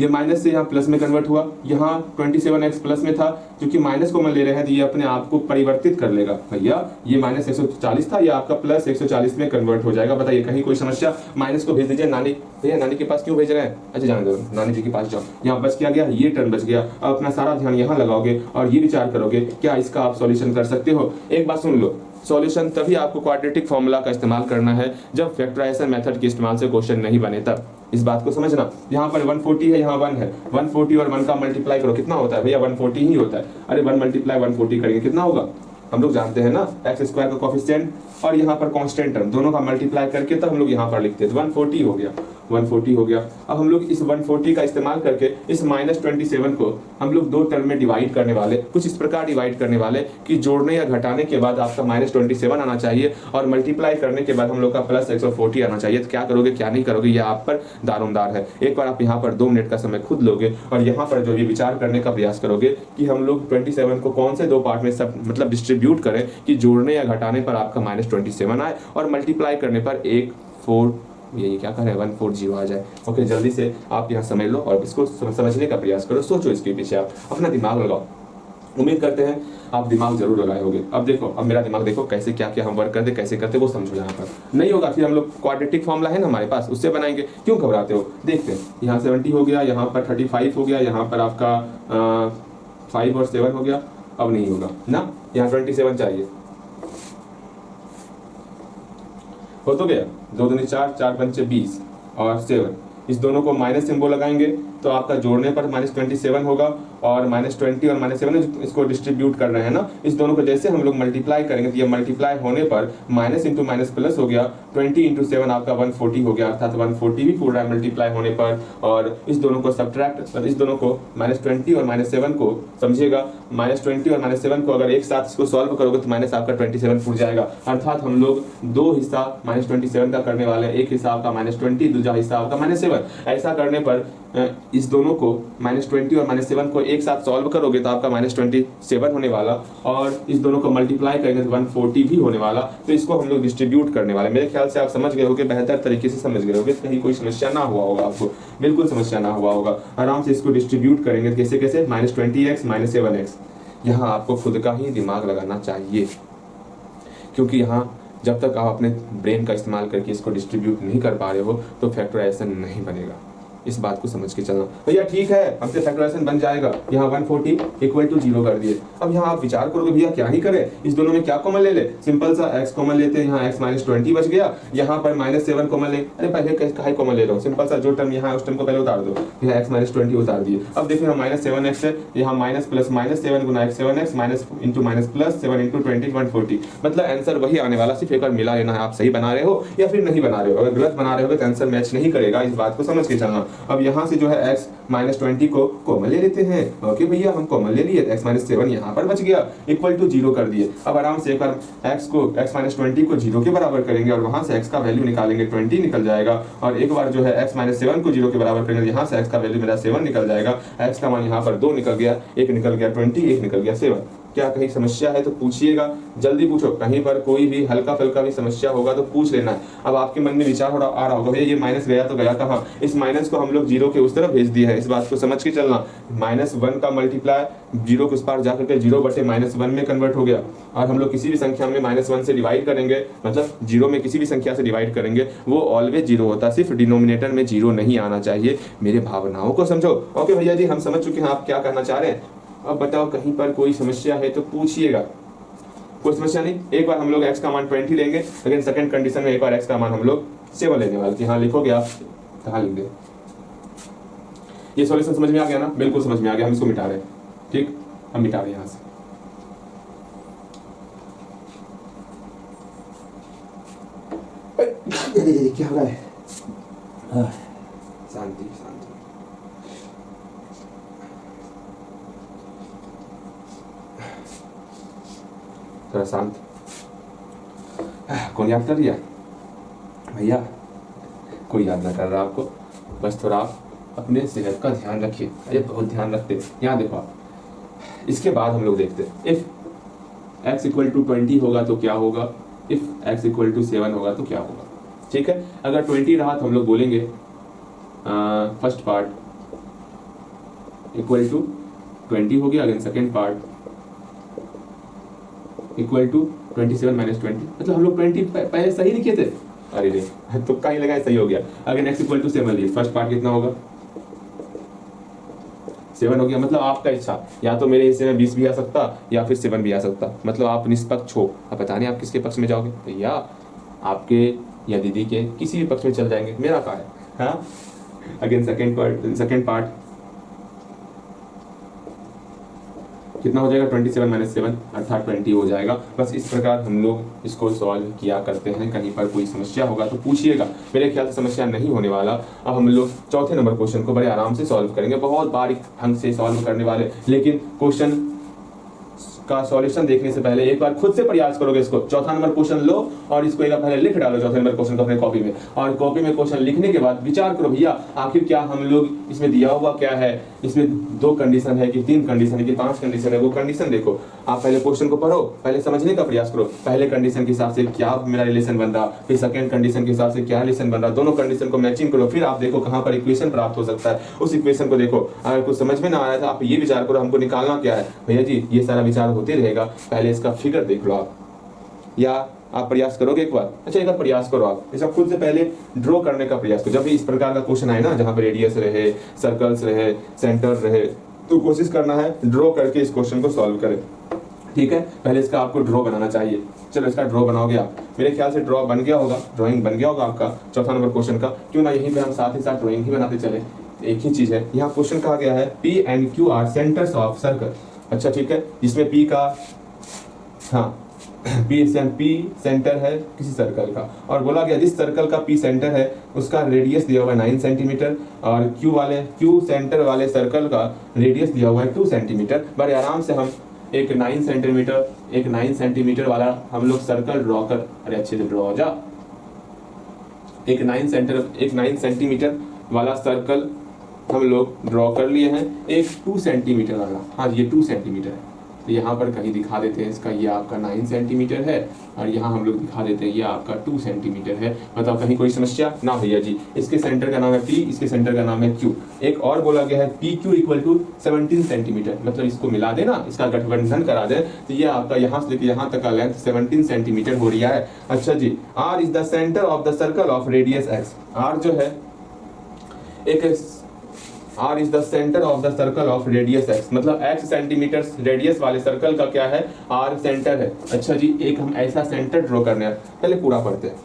ये माइनस से यहाँ प्लस में कन्वर्ट हुआ, यहाँ 27x प्लस में था, क्योंकि माइनस कॉमन ले रहे हैं तो ये अपने आप को परिवर्तित कर लेगा। भैया ये माइनस 140 था, ये आपका प्लस 140 में कन्वर्ट हो जाएगा। बताइए कहीं कोई समस्या? माइनस को भेज दीजिए नानी। भैया नानी के पास क्यों भेज रहे हैं? अच्छा जाने दो, नानी जी के पास जाओ। यहाँ बच क्या गया, ये टर्म बच गया। अब अपना सारा ध्यान यहाँ लगाओगे और ये विचार करोगे क्या इसका आप सॉल्यूशन कर सकते हो। एक बात सुन लो, सॉल्यूशन तभी आपको क्वाड्रेटिक फॉर्मूला का इस्तेमाल करना है जब फैक्टराइजेशन मेथड के इस्तेमाल से क्वेश्चन नहीं बने तब। इस बात को समझना। यहाँ पर 140 है, यहाँ 1 है, 140 और 1 का मल्टीप्लाई करो, कितना होता है भैया? 140 ही होता है। अरे 1 मल्टीप्लाई 140 करेंगे कितना होगा? हम लोग जानते हैं ना, एक्स स्क्वायर का कोफिशिएंट और यहाँ पर कांस्टेंट टर्म दोनों का मल्टीप्लाई करके तब हम लोग यहाँ पर लिखते हैं। 140 हो गया, 140 हो गया। अब हम लोग इस 140 का इस्तेमाल करके इस -27 को हम लोग दो टर्म में डिवाइड करने वाले, कुछ इस प्रकार डिवाइड करने वाले कि जोड़ने या घटाने के बाद आपका -27 आना चाहिए और मल्टीप्लाई करने के बाद हम लोग का +140 आना चाहिए। तो क्या करोगे क्या नहीं करोगे, ये आप पर दारोमदार है। एक बार आप यहाँ पर 2 मिनट का समय खुद लोगे और यहाँ पर जो ये विचार करने का प्रयास करोगे कि हम लोग 27 को कौन से दो पार्ट में सब मतलब डिस्ट्रीब्यूट करें कि जोड़ने या घटाने पर आपका -27 आए और मल्टीप्लाई करने पर 1 ये क्या कर रहे हैं 140 आ जाए। ओके, जल्दी से आप यहाँ समझ लो और इसको समझने का प्रयास करो, सोचो इसके पीछे, आप अपना दिमाग लगाओ। उम्मीद करते हैं आप दिमाग जरूर लगाए होगे। अब देखो, अब मेरा दिमाग देखो कैसे क्या क्या हम वर्क करते कैसे करते वो समझो। यहाँ पर नहीं होगा फिर हम लोग क्वाड्रेटिक फॉर्मूला है ना हमारे पास, उससे बनाएंगे। क्यों घबराते हो? देखते हैं, यहाँ 70 हो गया, यहाँ पर 35 हो गया, यहाँ पर आपका 5 और 7 हो गया। अब नहीं होगा ना, यहाँ 27 चाहिए। हो तो गया, 2 दूनी 4, 4 पंचे 20 और 7, इस दोनों को माइनस सिंबल लगाएंगे तो आपका जोड़ने पर -27 होगा, और -20 और -7 इसको डिस्ट्रीब्यूट कर रहे हैं ना, इस दोनों को जैसे हम लोग मल्टीप्लाई करेंगे तो ये मल्टीप्लाई होने पर माइनस इंटू माइनस प्लस हो गया, 20 इंटू 7 आपका 140 हो गया, अर्थात 140 भी पूरा मल्टीप्लाई होने पर। और इस दोनों को सब्ट्रैक्ट, इस दोनों को -20 और -7 को समझिएगा, -20 और -7 को अगर एक साथ इसको सॉल्व करोगे तो माइनस आपका 27 फूट जाएगा, अर्थात हम लोग दो हिस्सा -27 का करने वाले हैं, एक हिस्सा आपका -20, दूसरा हिस्सा आपका -7। ऐसा करने पर इस दोनों को -20 और -7 को एक साथ सॉल्व करोगे तो आपका -27 होने वाला, और इस दोनों को मल्टीप्लाई करेंगे तो 140 भी होने वाला। तो इसको हम लोग डिस्ट्रीब्यूट करने वाले, मेरे ख्याल से आप समझ गए होगे, बेहतर तरीके से समझ गए होगे, कहीं कोई समस्या ना हुआ होगा आपको, बिल्कुल समस्या ना हुआ होगा। आराम से इसको डिस्ट्रीब्यूट करेंगे कैसे कैसे, -20x -7x। यहाँ आपको खुद का ही दिमाग लगाना चाहिए, क्योंकि यहाँ जब तक आप अपने ब्रेन का इस्तेमाल करके इसको डिस्ट्रीब्यूट नहीं कर पा रहे हो तो फैक्टराइजेशन नहीं बनेगा। इस बात को समझ के चलना। भैया ठीक है, हमसे फैक्टराइजेशन बन जाएगा, यहाँ 140 इक्वल टू 0 कर दिए। अब यहाँ आप विचार करोगे भैया क्या ही करें, इस दोनों में क्या कॉमन ले ले, सिंपल सा x कॉमन लेते हैं, यहाँ x -20 बच गया, यहाँ पर -7 कॉमन ले, अरे पहले कहीं कॉमन ले रहा हूँ, सिंपल सा जो टर्म यहाँ है उस टर्म को पहले उतार दो, यहाँ x -20 उतार दिए। अब देखिए यहाँ -7x है, यहाँ माइनस प्लस -7 गुना x 7x minus into minus plus 7 into 20 140, मतलब आंसर वही आने वाला, सिर्फ एक बार मिला लेना है, आप सही बना रहे हो या फिर नहीं बना रहे हो। अगर गलत बना रहे हो तो आंसर मैच नहीं करेगा, इस बात को समझ के चलना। अब यहाँ से जो है x -20 को कॉमन ले लेते हैं, ओके भैया हम कॉमन ले लिए, x -7 यहाँ पर बच गया, इक्वल टू 0 कर दिए। अब आराम से एक बार x -20 को 0 के बराबर करेंगे और वहां से x का वैल्यू निकालेंगे, 20 निकल जाएगा, और एक बार जो है x -7 को 0 के बराबर करेंगे, यहाँ से x का वैल्यू मेरा 7 निकल जाएगा, x का मान यहाँ पर 2 निकल गया, एक निकल गया 20, एक निकल गया 7। क्या कहीं समस्या है तो पूछिएगा, जल्दी पूछो, कहीं पर कोई भी हल्का फुल्का भी समस्या होगा तो पूछ लेना है। अब आपके मन में विचार आ रहा होगा भैया ये माइनस गया तो गया कहाँ, इस माइनस को हम लोग 0 के उस तरफ भेज दिया है, इस बात को समझ के चलना। -1 का मल्टीप्लाई 0 के उस पार जाकर के 0 बटे -1 में कन्वर्ट हो गया, और हम लोग किसी भी संख्या में -1 से डिवाइड करेंगे, मतलब 0 में किसी भी संख्या से डिवाइड करेंगे वो ऑलवेज 0 होता है, सिर्फ डिनोमिनेटर में 0 नहीं आना चाहिए। मेरे भावनाओं को समझो। ओके भैया जी हम समझ चुके हैं आप क्या कहना चाह रहे हैं, अब बताओ कहीं पर कोई समस्या है तो पूछिएगा। कोई समस्या नहीं, एक बार हम लोग x का मान 20 लेंगे, लेकिन सेकंड कंडीशन में एक बार x का मान हम लोग 7 लेने वाले। हाँ लिखोगे आप, कहाँ लिख दे, ये सॉल्यूशन समझ में आ गया ना, बिल्कुल समझ में आ गया। हम इसको मिटा रहे हैं, ठीक, हम मिटा रहे हैं यहाँ से। क्या हो रहा है, शांति शांति, थोड़ा शांत। कौन याद कर दिया भैया, कोई याद ना कर रहा आपको, बस थोड़ा आप अपने सेहत का ध्यान रखिए, अरे बहुत ध्यान रखते। यहाँ देखो आप, इसके बाद हम लोग देखते हैं इफ x इक्वल टू 20 होगा तो क्या होगा, इफ x इक्वल टू 7 होगा तो क्या होगा। ठीक है, अगर 20 रहा तो हम लोग बोलेंगे फर्स्ट पार्ट इक्वल टू 20 हो गया, again second part equal to 27 minus 20, मतलब हम लोग 20 पहले सही लिखे थे, अरे रे तो कहीं लगा सही हो गया। अगर x इक्वल टू 7 लिए, फर्स्ट पार्ट कितना होगा 7 हो गया, मतलब आपका इच्छा, या तो मेरे हिस्से में 20 भी आ सकता या फिर 7 भी आ सकता, मतलब आप निष्पक्ष हो। अब पता नहीं आप किसके पक्ष में जाओगे, भैया आपके या दीदी के किसी भी पक्ष में चल जाएंगे, मेरा क्या है। हाँ अगेन सेकेंड पार्ट कितना हो जाएगा 27 माइनस 7 अर्थात 20 हो जाएगा। बस इस प्रकार हम लोग इसको सॉल्व किया करते हैं, कहीं पर कोई समस्या होगा तो पूछिएगा, मेरे ख्याल से समस्या नहीं होने वाला। अब हम लोग चौथे नंबर क्वेश्चन को बड़े आराम से सॉल्व करेंगे, बहुत बारीक ढंग से सॉल्व करने वाले, लेकिन क्वेश्चन का सॉल्यूशन देखने से पहले एक बार खुद से प्रयास करोगे इसको। चौथा नंबर क्वेश्चन लो और इसको एक बार पहले लिख डालो चौथे नंबर क्वेश्चन को अपने कॉपी में, और कॉपी में क्वेश्चन लिखने के बाद विचार करो भैया आखिर क्या हम लोग इसमें दिया हुआ क्या है, इसमें 2 कंडीशन है कि 3 कंडीशन है कि 5 कंडीशन है, वो कंडीशन देखो। आप पहले क्वेश्चन को पढ़ो, पहले समझने का प्रयास करो, पहले कंडीशन के हिसाब से क्या मेरा रिलेशन बन रहा, फिर सेकंड कंडीशन के हिसाब से क्या रिलेशन बन रहा, दोनों कंडीशन को मैचिंग करो, फिर आप देखो कहाँ पर इक्वेशन प्राप्त हो सकता है, उस इक्वेशन को देखो। अगर कुछ समझ में ना आया था आप ये विचार करो हमको निकालना क्या है, भैया जी ये सारा विचार होते रहेगा, पहले इसका फिगर देख लो आप, या आप प्रयास करोगे एक बार। अच्छा एक बार प्रयास करो आप, इसका खुद से पहले ड्रॉ करने का प्रयास करो। जब भी इस प्रकार का क्वेश्चन आए ना जहाँ पे रेडियस रहे, सर्कल्स रहे, सेंटर रहे, तो कोशिश करना है ड्रॉ करके इस क्वेश्चन को सॉल्व करें। ठीक है, पहले इसका आपको ड्रॉ बनाना चाहिए। चलो इसका ड्रॉ बनाओगे आप, मेरे ख्याल से ड्रॉ बन गया होगा, ड्राइंग बन गया होगा आपका चौथा नंबर क्वेश्चन का। क्यों ना यहीं पे हम साथ ही साथ ड्राइंग ही बनाते चले, एक ही चीज है। यहाँ क्वेश्चन कहा गया है P and Q are centres of circle. अच्छा ठीक है, जिसमें P का, हाँ P सेंटर है किसी सर्कल का, और बोला गया जिस सर्कल का P सेंटर है उसका रेडियस दिया हुआ है 9 सेंटीमीटर, और Q सेंटर वाले सर्कल का रेडियस दिया हुआ है 2 सेंटीमीटर। बड़े आराम से हम एक 9 सेंटीमीटर वाला हम लोग सर्कल ड्रॉ कर, अरे अच्छे से ड्रॉ हो जा, एक 9 सेंटीमीटर वाला सर्कल हम लोग ड्रॉ कर लिए हैं। एक 2 सेंटीमीटर वाला, हाँ ये 2 सेंटीमीटर है, तो यहाँ पर कहीं दिखा देते हैं इसका, ये आपका 9 सेंटीमीटर है, और यहाँ हम लोग दिखा देते हैं ये आपका 2 सेंटीमीटर है। बताओ कहीं कोई समस्या ना भैया जी। इसके सेंटर का नाम है P, इसके सेंटर का नाम है Q। एक और बोला गया है PQ इक्वल टू 17 सेंटीमीटर, मतलब इसको मिला देना, इसका गठबंधन करा दे, तो ये आपका यहाँ से लेकर यहाँ तक का लेंथ 17 सेंटीमीटर हो रहा है। अच्छा जी, R is the centre of the circle of radius x। R जो है R is the centre of the circle of radius x, मतलब x सेंटीमीटर रेडियस वाले सर्कल का क्या है, R सेंटर है। अच्छा जी, एक हम ऐसा सेंटर ड्रॉ करने हैं, पहले पूरा पढ़ते हैं।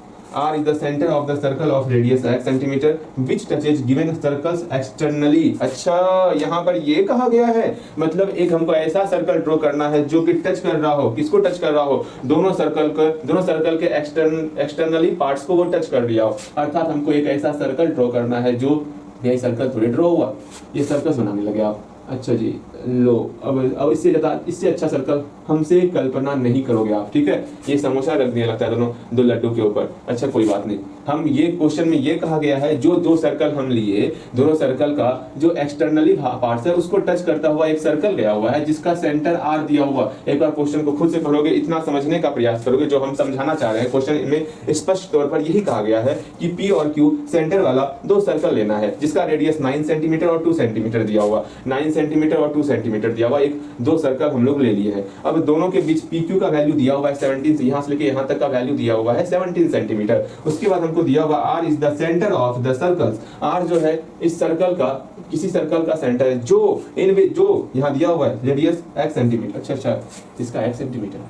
R is the center of the circle of radius x centimetre which touches given circles externally। अच्छा, यहाँ पर ये कहा गया है, मतलब एक हमको ऐसा सर्कल ड्रॉ करना है जो कि टच कर रहा हो, किसको टच कर रहा हो, दोनों सर्कल के एक्सटर्नली पार्ट्स को वो टच कर दिया हो। अर्थात हमको एक ऐसा सर्कल ड्रॉ करना है जो, यही सर्कल थोड़े ड्रॉ हुआ, ये सर्कल बनाने लगे आप। अच्छा जी, लो अब इससे अच्छा सर्कल हमसे कल्पना नहीं करोगे आप, ठीक है। ये समोसा रख दिया लगता है दोनों दो लड्डू के ऊपर। अच्छा कोई बात नहीं, हम ये क्वेश्चन में ये कहा गया है जो दो सर्कल हम लिए, दोनों सर्कल का जो एक्सटर्नली पार्ट्स है उसको टच करता हुआ एक सर्कल गया हुआ है जिसका सेंटर आर दिया हुआ। एक बार क्वेश्चन को खुद से पढ़ोगे, इतना समझने का प्रयास करोगे जो हम समझाना चाह रहे हैं। क्वेश्चन में स्पष्ट तौर पर यही कहा गया है कि पी और क्यू सेंटर वाला दो सर्कल लेना है जिसका रेडियस 9 सेंटीमीटर और 2 सेंटीमीटर दिया हुआ, 9 सेंटीमीटर और 2 सेंटीमीटर दिया हुआ, एक दो सर्कल हम लोग ले लिए हैं। अब दोनों के बीच पी क्यू का वैल्यू दिया हुआ है 17 से यहाँ से लेके यहाँ तक का वैल्यू दिया हुआ है 17 सेंटीमीटर। उसके बाद हमको दिया हुआ R is the centre of the circles. R जो है इस सर्कल का, किसी सर्कल का सेंटर है जो जो यहाँ दिया हुआ है रेडियस x सेंटीमीटर। अच्छा इसका x सेंटीमीटर है,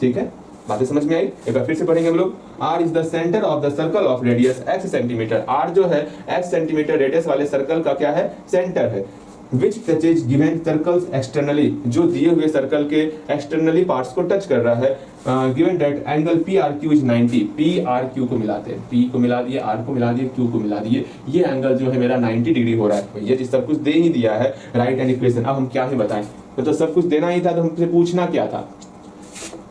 ठीक है, बातें समझ में आई। एक बार फिर से पढ़ेंगे हम लोग। R is the centre of the circle of radius x centimetre. R जो है x सेंटीमीटर रेडियस वाले सर्कल का क्या है, सेंटर है। Which touches given circles externally, जो दिए हुए सर्कल के एक्सटर्नली पार्ट्स को टच कर रहा है। Given that angle PRQ is 90। PRQ को मिलाते हैं, P को मिला दिए, R को मिला दिए, Q को मिला दिए, ये एंगल जो है मेरा 90 डिग्री हो रहा है। भैया जी सब कुछ दे ही दिया है, राइट एंड इक्वेशन। अब हम क्या ही बताएं, तो सब कुछ देना ही था, तो हमसे पूछना क्या था।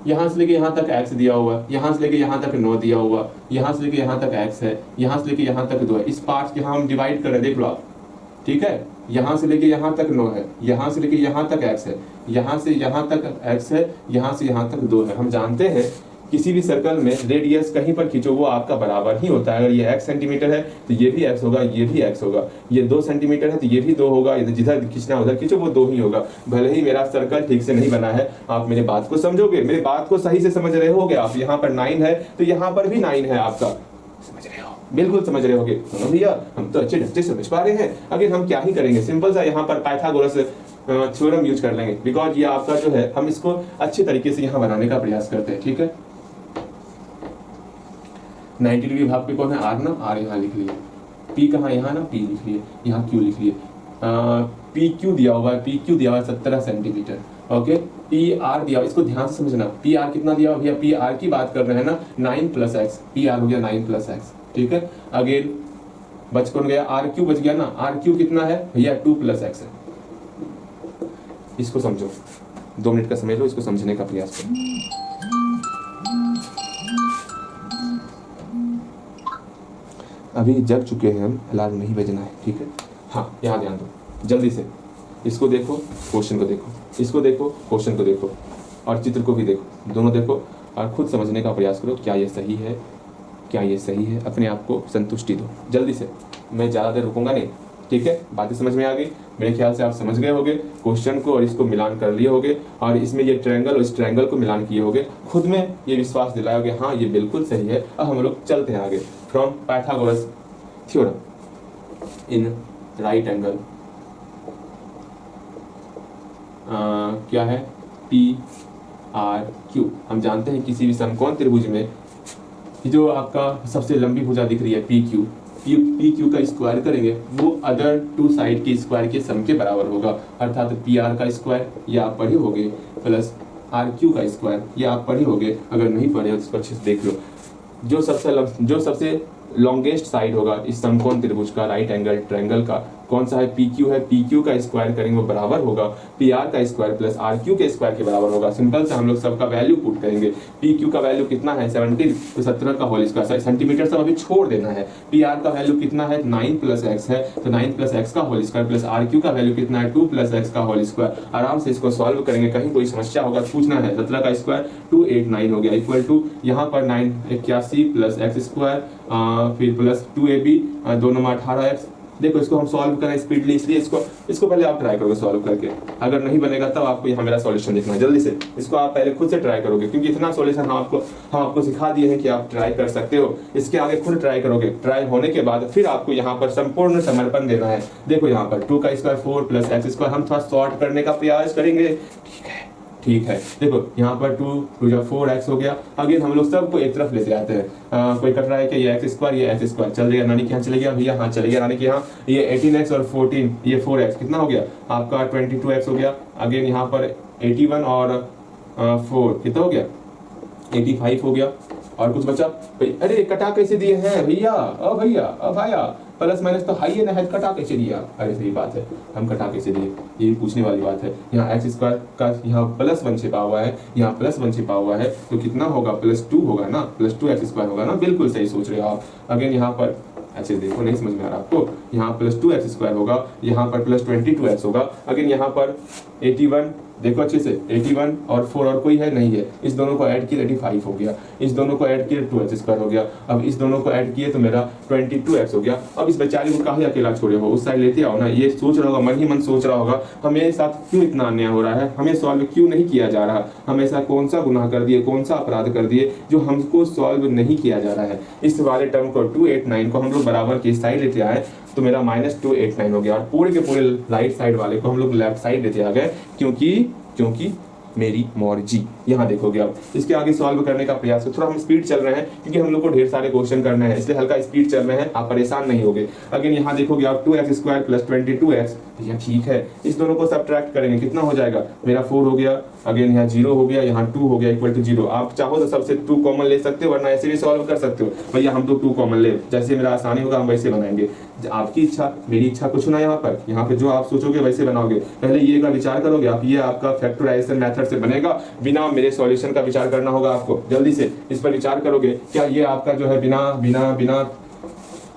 यहाँ से लेके यहाँ तक x दिया हुआ, यहाँ से लेके यहाँ तक 9 दिया हुआ, यहाँ से लेके यहाँ तक x है, यहाँ से लेके यहाँ तक 2 है। इस पार्ट के हम डिवाइड कर रहे हैं, देख लो आप, ठीक है। यहाँ से लेके यहाँ तक 9 है, यहाँ से लेके यहाँ तक x है, यहाँ से यहाँ तक x है, यहाँ से यहाँ तक 2 है। हम जानते हैं किसी भी सर्कल में रेडियस कहीं पर खींचो वो आपका बराबर ही होता है। अगर ये x सेंटीमीटर है तो ये भी x होगा, ये भी x होगा। ये 2 सेंटीमीटर है तो ये भी 2 होगा, जिधर खींचना उधर खींचो वो 2 ही होगा। भले ही मेरा सर्कल ठीक से नहीं बना है, आप मेरे बात को समझोगे, मेरी बात को सही से समझ रहे होगे आप। यहाँ पर 9 है तो यहाँ पर भी 9 है आपका, समझ रहे हो, बिल्कुल समझ रहे होगे भैया, हम तो अच्छे ढंग से समझ पा रहे हैं। अगर हम क्या ही करेंगे, सिंपल सा यहाँ पर पाइथागोरस थ्योरम यूज कर लेंगे, बिकॉज ये आपका जो है हम इसको अच्छे तरीके से यहाँ बनाने का प्रयास करते हैं, ठीक है। 90 डिग्री भाग पे कौन है, आर ना, आर यहाँ लिख लिए, पी कहाँ, यहाँ ना, पी लिख लिए, यहाँ क्यू लिख लिए। पी क्यू दिया हुआ है, पी क्यू दिया हुआ है 17 सेंटीमीटर, ओके। पी आर दिया, इसको ध्यान से समझना, पी आर कितना दिया हुआ भैया, पी आर की बात कर रहे हैं ना, 9 प्लस एक्स, पी आर हो गया 9 प्लस एक्स, ठीक है। अगेन बच कौन गया, आर क्यू बच गया ना, आर क्यू कितना है भैया 2 प्लस एक्स है। इसको समझो, 2 मिनट का समय लो, इसको समझने का प्रयास करो। अभी जग चुके हैं हम, अलार्म नहीं बजना है, ठीक है। हाँ यहाँ ध्यान दो, जल्दी से इसको देखो, क्वेश्चन को देखो, इसको देखो, क्वेश्चन को देखो, और चित्र को भी देखो, दोनों देखो और खुद समझने का प्रयास करो, क्या ये सही है, क्या ये सही है। अपने आप को संतुष्टि दो जल्दी से, मैं ज़्यादा देर रुकूंगा नहीं, ठीक है। बातें समझ में आ गई, मेरे ख्याल से आप समझ गए होगे क्वेश्चन को और इसको मिलान कर लिए होगे, और इसमें ये ट्रायंगल और इस ट्रायंगल को मिलान किए होगे, खुद में ये विश्वास दिलाओगे हाँ ये बिल्कुल सही है। अब हम लोग चलते हैं आगे। From Pythagoras theorem in right angle, क्या है, पी आर क्यू। हम जानते हैं किसी भी समकोण त्रिभुज में जो आपका सबसे लंबी भुजा दिख रही है पी क्यू, पी क्यू का स्क्वायर करेंगे वो अदर टू साइड के स्क्वायर के सम के बराबर होगा, अर्थात पी आर का स्क्वायर ये आप पढ़े होगे प्लस आर क्यू का स्क्वायर ये आप पढ़े होगे, अगर नहीं पढ़े तो इसको अच्छे से देख लो। जो सबसे लॉन्गेस्ट साइड होगा इस समकोण त्रिभुज का, राइट एंगल ट्रायंगल का, कौन सा है? पी क्यू है। पी क्यू का स्क्वायर करेंगे वो बराबर होगा पी आर का स्क्वायर प्लस आर क्यू के स्क्वायर के बराबर होगा। सिंपल से हम लोग सबका वैल्यू पुट करेंगे। पी क्यू का वैल्यू कितना है 17, तो 17 का होल स्क्वायर, सेंटीमीटर सब अभी छोड़ देना है। पी आर का वैल्यू कितना है 9 प्लस एक्स है, तो 9 प्लस एक्स का whole square plus R Q का वैल्यू कितना है 2 प्लस एक्स का होल स्क्वायर। आराम से इसको सॉल्व करेंगे, कहीं कोई समस्या होगा पूछना है। 17 का स्क्वायर 289 हो गया इक्वल टू यहाँ पर 9 81 प्लस एक्स स्क्वायर फिर प्लस 2ab 2 9 18x। देखो इसको हम सॉल्व करें स्पीडली, इसलिए इसको पहले आप ट्राई करोगे सॉल्व करके। अगर नहीं बनेगा तब आपको यहाँ मेरा सॉल्यूशन देखना है जल्दी से। इसको आप पहले खुद से ट्राई करोगे, क्योंकि इतना सॉल्यूशन हम आपको सिखा दिए हैं कि आप ट्राई कर सकते हो। इसके आगे खुद ट्राई करोगे, ट्राई होने के बाद फिर आपको यहाँ पर संपूर्ण समर्पण देना है। देखो यहाँ पर 2 का स्क्वायर 4 प्लस एक्स स्क्वायर, हम थोड़ा शॉर्ट करने का प्रयास करेंगे, ठीक है। देखो यहाँ पर 2 4x हो गया। अगेन हम लोग सबको एक तरफ लेते आते हैं। कोई कट रहा है कि ये एक्स स्क्वायर ये एक्स स्क्वायर चल जाएगा, नानी के यहाँ चले गया भैया, हाँ चले गया नानी के यहाँ। ये 18x और 14 ये 4x कितना हो गया आपका 22x हो गया। अगेन यहाँ पर 81 और 4 कितना हो गया 85 हो गया। और कुछ बचा अरे कटा कैसे दिए हैं भैया, भैया प्लस माइनस तो हाई है, कटा कैसे दिया? अरे सही बात है, हम कटा कैसे दिए ये पूछने वाली बात है। यहाँ एक्स स्क्वायर का यहाँ +1 छिपा हुआ है, यहाँ +1 छिपा हुआ है, तो कितना होगा +2 होगा ना, +2 एक्स स्क्वायर होगा ना। बिल्कुल सही सोच रहे हो आप। अगेन यहाँ पर अच्छे देखो नहीं समझ में आ रहा आपको, यहाँ +2 एक्स स्क्वायर होगा, यहाँ पर +22x होगा। अगेन यहाँ पर 81 देखो अच्छे से 81 और 4 और कोई है नहीं है, इस दोनों को ऐड किए 85 हो गया, इस दोनों को ऐड किए 2x स्क्वायर हो गया। अब इस दोनों को ऐड किए तो मेरा 22x हो गया। अब इस बेचारे को काहे अकेला छोड़े हो, उस साइड लेते आओ ना। ये सोच रहा होगा, मन ही मन सोच रहा होगा हमें साथ क्यों इतना अन्याय हो रहा है, हमें सॉल्व क्यों नहीं किया जा रहा, हम ऐसा कौन सा गुनाह कर दिए, कौन सा अपराध कर दिए जो हमको सॉल्व नहीं किया जा रहा है। इस वाले टर्म को 289 को हम लोग बराबर की साइड लेते आए तो मेरा -289 हो गया, और पूरे के पूरे राइट साइड वाले को हम लोग लेफ्ट साइड लेते आ गए, क्योंकि मेरी मर्जी। यहाँ देखोगे आप इसके आगे सॉल्व करने का प्रयास करो। थोड़ा हम स्पीड चल रहे हैं क्योंकि हम लोग को ढेर सारे क्वेश्चन करने हैं, इसलिए हल्का स्पीड चल रहे हैं, आप परेशान नहीं होगे। अगेन यहाँ देखोगे आप 2x स्क्वायर प्लस 22x, भैया ठीक है, इस दोनों को सब्ट्रैक्ट करेंगे कितना हो जाएगा मेरा 4 हो गया। अगेन यहाँ 0 हो गया, यहाँ 2 हो गया इक्वल टू 0। आप चाहो तो सबसे 2 कॉमन ले सकते हो, वरना ऐसे भी सॉल्व कर सकते हो। भैया हम तो 2 कॉमन ले, जैसे मेरा आसानी होगा हम वैसे बनाएंगे। आपकी इच्छा मेरी इच्छा कुछ ना, यहाँ पे जो आप सोचोगे वैसे बनाओगे। पहले ये का विचार करोगे आप, ये आपका फैक्टराइजेशन मेथड से बनेगा, बिना मेरे सॉल्यूशन का विचार करना होगा आपको। जल्दी से इस पर विचार करोगे, क्या ये आपका जो है बिना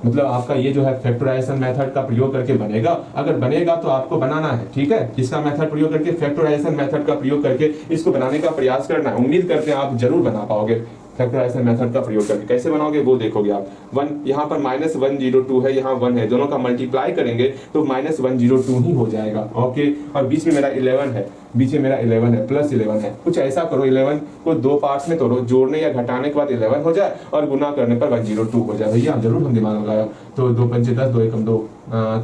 मतलब आपका ये जो है फैक्टराइजेशन मेथड का प्रयोग करके बनेगा? अगर बनेगा तो आपको बनाना है, ठीक है। इसका मेथड प्रयोग करके, फैक्टराइजेशन मेथड का प्रयोग करके इसको बनाने का प्रयास करना है। उम्मीद करते हैं आप जरूर बना पाओगे। फैक्टराइजेशन मेथड का प्रयोग करके कैसे बनाओगे वो देखोगे आप। 1 यहाँ पर -102 है, यहाँ 1 है, दोनों का मल्टीप्लाई करेंगे तो -102 ही हो जाएगा। ओके, और बीच में मेरा 11 है, बीच में मेरा 11 है, +11 है। कुछ ऐसा करो 11 को 2 पार्ट्स में तोड़ो, जोड़ने या घटाने के बाद 11 हो जाए और गुना करने पर 102 हो जाए। भैया जरूर हम दिमाग लगाया। तो 2 पंचे 10, 2 एकम 2,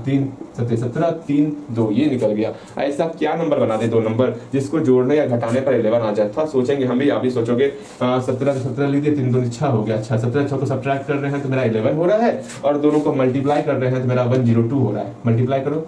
3 7 17, 3 2 ये निकल गया। ऐसा क्या नंबर बना दे, 2 नंबर जिसको जोड़ने या घटाने पर 11 आ जाए। थोड़ा सोचेंगे हम भी, आप भी सोचोगे। 17 17 लीजिए, 3 2 6 हो गया। अच्छा 17 6 को सब्ट्रैक्ट कर रहे हैं तो मेरा 11 हो रहा है, और दोनों को मल्टीप्लाई कर रहे हैं तो मेरा 102 हो रहा है। मल्टीप्लाई करो,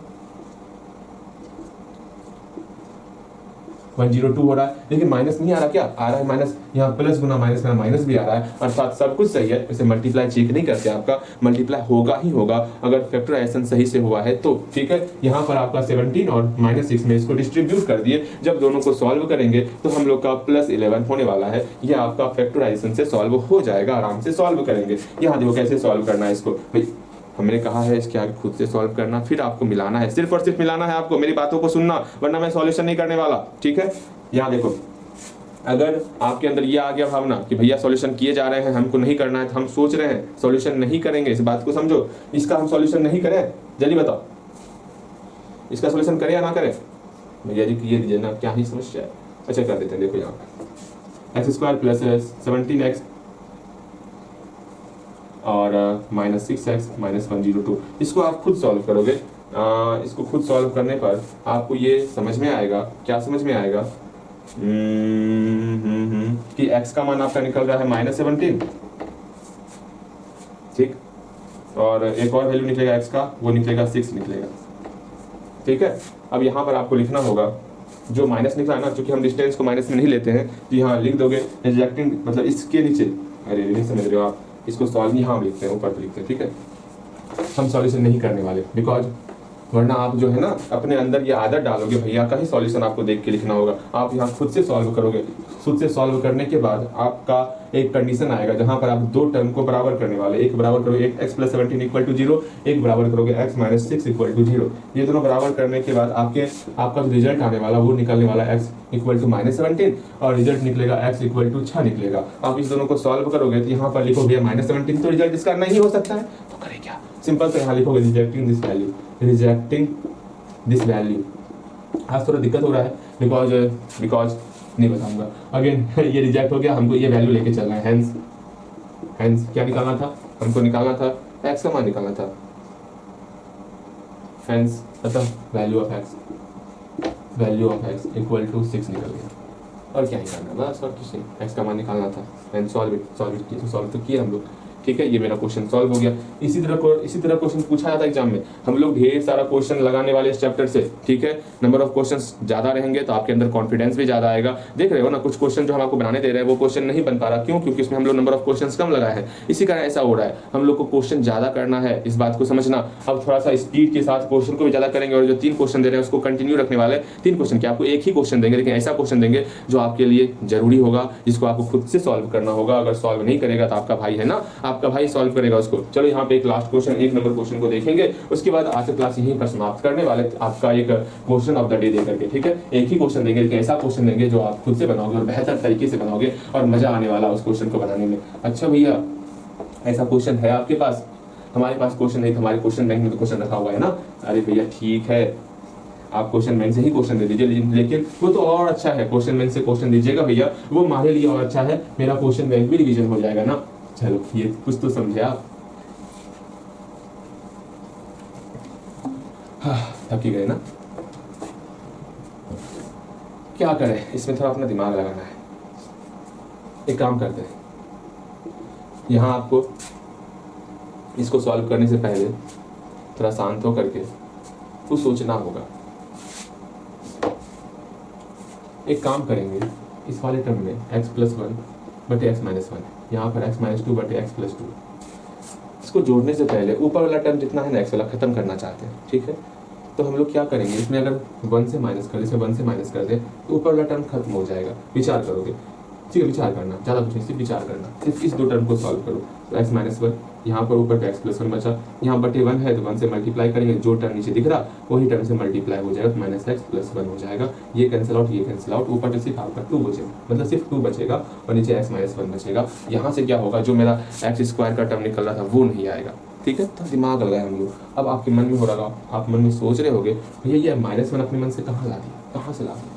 102 हो रहा है, लेकिन माइनस नहीं आ रहा। क्या आ रहा है माइनस? यहाँ प्लस गुना माइनस का माइनस भी आ रहा है, अर्थात सब कुछ सही है। इसे मल्टीप्लाई चेक नहीं करते, आपका मल्टीप्लाई होगा ही होगा अगर फैक्टराइजेशन सही से हुआ है तो, ठीक है। यहाँ पर आपका 17 और -6 में इसको डिस्ट्रीब्यूट कर दिए। जब दोनों को सॉल्व करेंगे तो हम लोग का +11 होने वाला है। यह आपका फैक्टराइजेशन से सॉल्व हो जाएगा, आराम से सॉल्व करेंगे। यहाँ देखो कैसे सॉल्व करना है इसको। भाई हमने कहा है इसके आगे खुद से सॉल्व करना, फिर आपको मिलाना है, सिर्फ और सिर्फ मिलाना है आपको। मेरी बातों को सुनना, वरना मैं सॉल्यूशन नहीं करने वाला, ठीक है। यहाँ देखो, अगर आपके अंदर ये आ गया भावना कि भैया सॉल्यूशन किए जा रहे हैं, हमको नहीं करना है, तो हम सोच रहे हैं सॉल्यूशन नहीं करेंगे, इस बात को समझो। इसका हम सॉल्यूशन नहीं करें, जल्दी बताओ, इसका सॉल्यूशन करें या ना करें? भैया जी ये दीजिए ना, क्या ही समस्या है। अच्छा कर देते हैं, देखो यहाँ x² प्लस 17x और -6x -102। इसको आप खुद सॉल्व करोगे। इसको खुद सॉल्व करने पर आपको ये समझ में आएगा, क्या समझ में आएगा कि x का मान आपका निकल रहा है -17, ठीक, और एक और वैल्यू निकलेगा x का, वो निकलेगा 6 निकलेगा, ठीक है। अब यहाँ पर आपको लिखना होगा जो माइनस निकला है ना, क्योंकि हम डिस्टेंस को माइनस में नहीं लेते हैं, तो यहाँ लिख दोगे रिजेक्टिंग, मतलब इसके नीचे, अरे नहीं समझ रहे हो आप, इसको सॉल्व यहाँ लिखते हैं, ऊपर पे लिखते हैं, ठीक है। हम सॉल्यूशन नहीं करने वाले, बिकॉज वरना आप जो है ना अपने अंदर ये आदत डालोगे, भैया का ही सॉल्यूशन आपको देख के लिखना होगा। आप यहाँ खुद से सॉल्व करोगे, खुद से सॉल्व करने के बाद आपका एक कंडीशन आएगा जहां पर आप दो टर्म को बराबर करने वाले, एक बराबर करोगे, एक x + 17 = 0, एक बराबर करोगे x - 6 = 0। ये दोनों बराबर करने के बाद आपका जो रिजल्ट आने वाला वो निकलने वाला x = -17 और रिजल्ट निकलेगा x = 6 निकलेगा। आप इस दोनों को सॉल्व करोगे तो यहाँ पर लिखोगे -17, तो रिजल्ट इसका नहीं हो सकता है, तो करें क्या, सिंपल से यहाँ लिखोगे रिजेक्टिंग दिस वैल्यू। आज थोड़ा दिक्कत हो रहा है बिकॉज नहीं बताऊंगा अगेन ये रिजेक्ट हो गया, हमको ये वैल्यू लेके चलना है, हेंस क्या निकालना था, हमको निकालना था x का मान निकालना था, हेंस मतलब वैल्यू ऑफ x = 6 निकल गया। और क्या ही करना, बस और कुछ नहीं, x का मान निकालना था, हेंस सॉल्व तो किया हम लोग, ठीक है। ये मेरा क्वेश्चन सॉल्व हो गया। इसी तरह क्वेश्चन पूछा जाता है एग्जाम में, हम लोग ढेर सारा क्वेश्चन लगाने वाले इस चैप्टर से, ठीक है। नंबर ऑफ क्वेश्चंस ज्यादा रहेंगे तो आपके अंदर कॉन्फिडेंस भी ज्यादा आएगा। देख रहे हो ना, कुछ क्वेश्चन जो हम आपको बनाने दे रहे हैं वो क्वेश्चन नहीं बन पा रहा, क्यों? क्योंकि इसमें हम लोग नंबर ऑफ क्वेश्चंस कम लगाए हैं, इसी कारण ऐसा हो रहा है। हम लोग को क्वेश्चन ज्यादा करना है, इस बात को समझना। अब थोड़ा सा स्पीड के साथ क्वेश्चन को भी ज्यादा करेंगे, और जो 3 क्वेश्चन दे रहे हैं उसको कंटिन्यू रखने वाले। 3 क्वेश्चन क्या, आपको एक ही क्वेश्चन देंगे, लेकिन ऐसा क्वेश्चन देंगे जो आपके लिए जरूरी होगा, जिसको आपको खुद से सॉल्व करना होगा। अगर सॉल्व नहीं करेगा तो आपका भाई है ना, आपका भाई सॉल्व करेगा उसको। चलो यहाँ पे एक लास्ट क्वेश्चन, 1 नंबर क्वेश्चन को देखेंगे, उसके बाद आज की क्लास यहीं पर समाप्त करने वाले, आपका एक question of the day they करके, ठीक है। एक ही क्वेश्चन देंगे, लेकिन ऐसा क्वेश्चन देंगे जो आप खुद से बनाओगे और बेहतर तरीके से बनाओगे और मजा आने वाला उस क्वेश्चन को बनाने में। अच्छा भैया, ऐसा क्वेश्चन है आपके पास? हमारे पास क्वेश्चन नहीं, हमारे क्वेश्चन बैंक में तो क्वेश्चन रखा हुआ है ना। अरे भैया ठीक है, आप क्वेश्चन बैंक से ही क्वेश्चन दे दीजिए, लेकिन वो तो और अच्छा है, क्वेश्चन बैंक से क्वेश्चन दीजिएगा भैया, वो हमारे लिए और अच्छा है, मेरा क्वेश्चन बैंक भी रिवीजन हो जाएगा ना। चलो ये कुछ तो समझे आप। थक ही गए ना, क्या करें, इसमें थोड़ा अपना दिमाग लगाना है। एक काम करते हैं, यहाँ आपको इसको सॉल्व करने से पहले थोड़ा शांत हो करके कुछ सोचना होगा। एक काम करेंगे, इस वाले टर्म में x + 1 बटे x - 1, यहाँ पर x - 2 बटे x + 2, इसको जोड़ने से पहले ऊपर वाला टर्म जितना है ना x वाला खत्म करना चाहते हैं, ठीक है। तो हम लोग क्या करेंगे, इसमें अगर 1 से माइनस कर दे, इसमें 1 से माइनस कर दे तो ऊपर वाला टर्म खत्म हो जाएगा। विचार करोगे, ठीक है, विचार करना, ज़्यादा कुछ नहीं, सिर्फ विचार करना, सिर्फ इस 2 टर्म को सॉल्व करो। तो x - 1 यहाँ पर ऊपर पे x + 1 बचा, यहाँ बटे 1 है तो 1 से मल्टीप्लाई करेंगे, जो टर्म नीचे दिख रहा वही टर्म से मल्टीप्लाई हो जाएगा, तो -x + 1 हो जाएगा। ये कैंसिल आउट, ये कैंसिल आउट, ऊपर सिर्फ आपका 2 बचेगा, मतलब सिर्फ 2 बचेगा और नीचे x - 1 बचेगा। यहाँ से क्या होगा, जो मेरा x² का टर्म निकल रहा था वो नहीं आएगा, ठीक है। तो दिमाग लगाए हम लोग। अब आपके मन में हो रहा, आप मन में सोच रहे होगे भैया ये -1 अपने मन से कहाँ ला दिया, कहाँ से ला दिया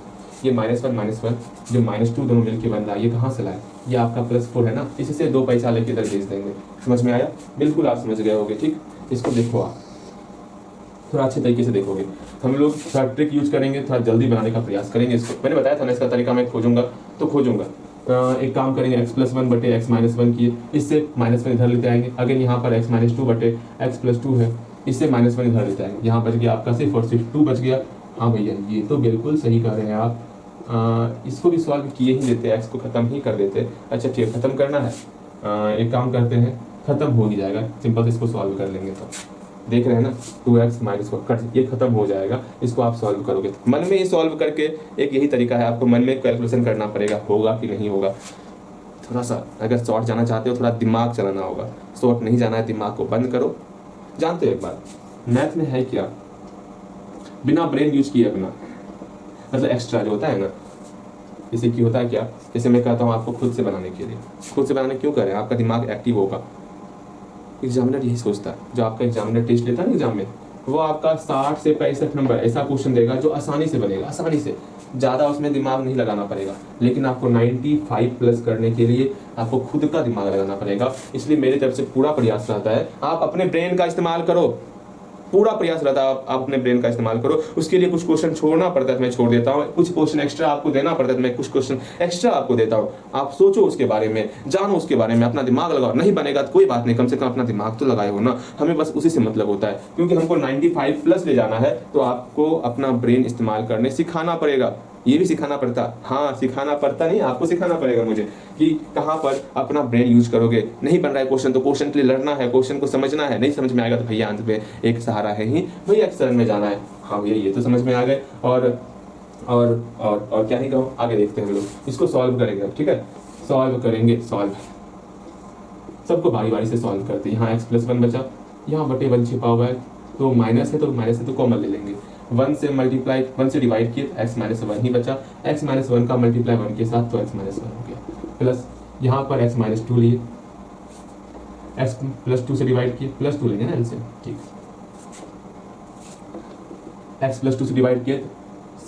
ये -1 जो -2 दोनों मिलके बन रहा है, ये कहाँ से लाए? ये आपका +4 है ना, इसी से 2 पैसा लेके इधर भेज देंगे। समझ में आया? बिल्कुल आप समझ गए होगे, ठीक। इसको देखो, आप थोड़ा अच्छे तरीके से देखोगे। हम लोग थोड़ा ट्रिक यूज करेंगे, थोड़ा जल्दी बनाने का प्रयास करेंगे। इसको मैंने बताया था ना, इसका तरीका मैं खोजूंगा। एक काम करेंगे, x + 1 बटे x - 1 की, इससे -1 इधर लेते आएंगे। अगेन यहाँ पर x - 2 बटे x + 2 है, इससे -1 इधर लेते आएंगे। यहाँ बच गया आपका सिर्फ और सिर्फ 2 बच गया। हाँ भैया ये तो बिल्कुल सही कह रहे हैं आप। इसको भी सॉल्व किए ही देते, x को ख़त्म ही कर देते। अच्छा ठीक है, ख़त्म करना है, एक काम करते हैं, ख़त्म हो ही जाएगा, सिंपल से इसको सॉल्व कर लेंगे। तो देख रहे हैं ना, 2x माइनस को कट, ये खत्म हो जाएगा। इसको आप सॉल्व करोगे, मन में ही सॉल्व करके, एक यही तरीका है, आपको मन में कैलकुलेशन करना पड़ेगा, होगा कि नहीं होगा। थोड़ा सा अगर शॉर्ट जाना चाहते हो, थोड़ा दिमाग चलाना होगा। शॉर्ट नहीं जाना है, दिमाग को बंद करो। जानते हो एक बात, मैथ में है क्या, बिना ब्रेन यूज किए अपना, मतलब एक्स्ट्रा जो होता है ना, इसे की होता है क्या, जैसे मैं कहता हूँ आपको खुद से बनाने के लिए, खुद से बनाने क्यों करें, आपका दिमाग एक्टिव होगा। एग्जामिनर यही सोचता है, जो आपका एग्जामिनर टेस्ट लेता है ना एग्जाम में, वो आपका 60 से 65 नंबर ऐसा क्वेश्चन देगा जो आसानी से बनेगा, आसानी से, ज़्यादा उसमें दिमाग नहीं लगाना पड़ेगा। लेकिन आपको 95+ करने के लिए आपको खुद का दिमाग लगाना पड़ेगा। इसलिए मेरी तरफ से पूरा प्रयास रहता है, आप अपने ब्रेन का इस्तेमाल करो, पूरा प्रयास रहता है आप अपने ब्रेन का इस्तेमाल करो। उसके लिए कुछ क्वेश्चन छोड़ना पड़ता है तो मैं छोड़ देता हूँ, कुछ क्वेश्चन एक्स्ट्रा आपको देना पड़ता है तो मैं कुछ क्वेश्चन एक्स्ट्रा आपको देता हूँ। आप सोचो उसके बारे में, जानो उसके बारे में, अपना दिमाग लगाओ। नहीं बनेगा तो कोई बात नहीं, कम से कम अपना दिमाग तो लगाए हो ना। हमें बस उसी से मतलब होता है, क्योंकि हमको 95 प्लस ले जाना है तो आपको अपना ब्रेन इस्तेमाल करने सिखाना पड़ेगा। ये भी सिखाना पड़ता, हाँ सिखाना पड़ता नहीं, आपको सिखाना पड़ेगा मुझे कि कहाँ पर अपना ब्रेन यूज करोगे। नहीं बन रहा है क्वेश्चन तो क्वेश्चन के लिए लड़ना है, क्वेश्चन को समझना है। नहीं समझ में आएगा तो भैया अंत पे एक सहारा है ही, भैया एक्सरन में जाना है। हाँ भैया ये तो समझ में आ गए। और क्या ही कहूँ, आगे देखते हैं हम लोग इसको सॉल्व करेंगे। ठीक है, सॉल्व करेंगे। सॉल्व सबको बारी बारी से सॉल्व करते हैं। यहाँ एक्स प्लस 1 बचा, यहाँ बटे 1 छिपा हुआ है तो माइनस है तो कॉमन ले लेंगे। 1 से मल्टीप्लाई 1 से डिवाइड किए तो x माइनस 1 ही बचा। x माइनस 1 का मल्टीप्लाई 1 के साथ तो x माइनस 1 हो गया। प्लस यहाँ पर x माइनस 2 लिए, x प्लस 2 से डिवाइड किए, प्लस 2 लेंगे ना एलसीएम। ठीक, x प्लस 2 से डिवाइड किए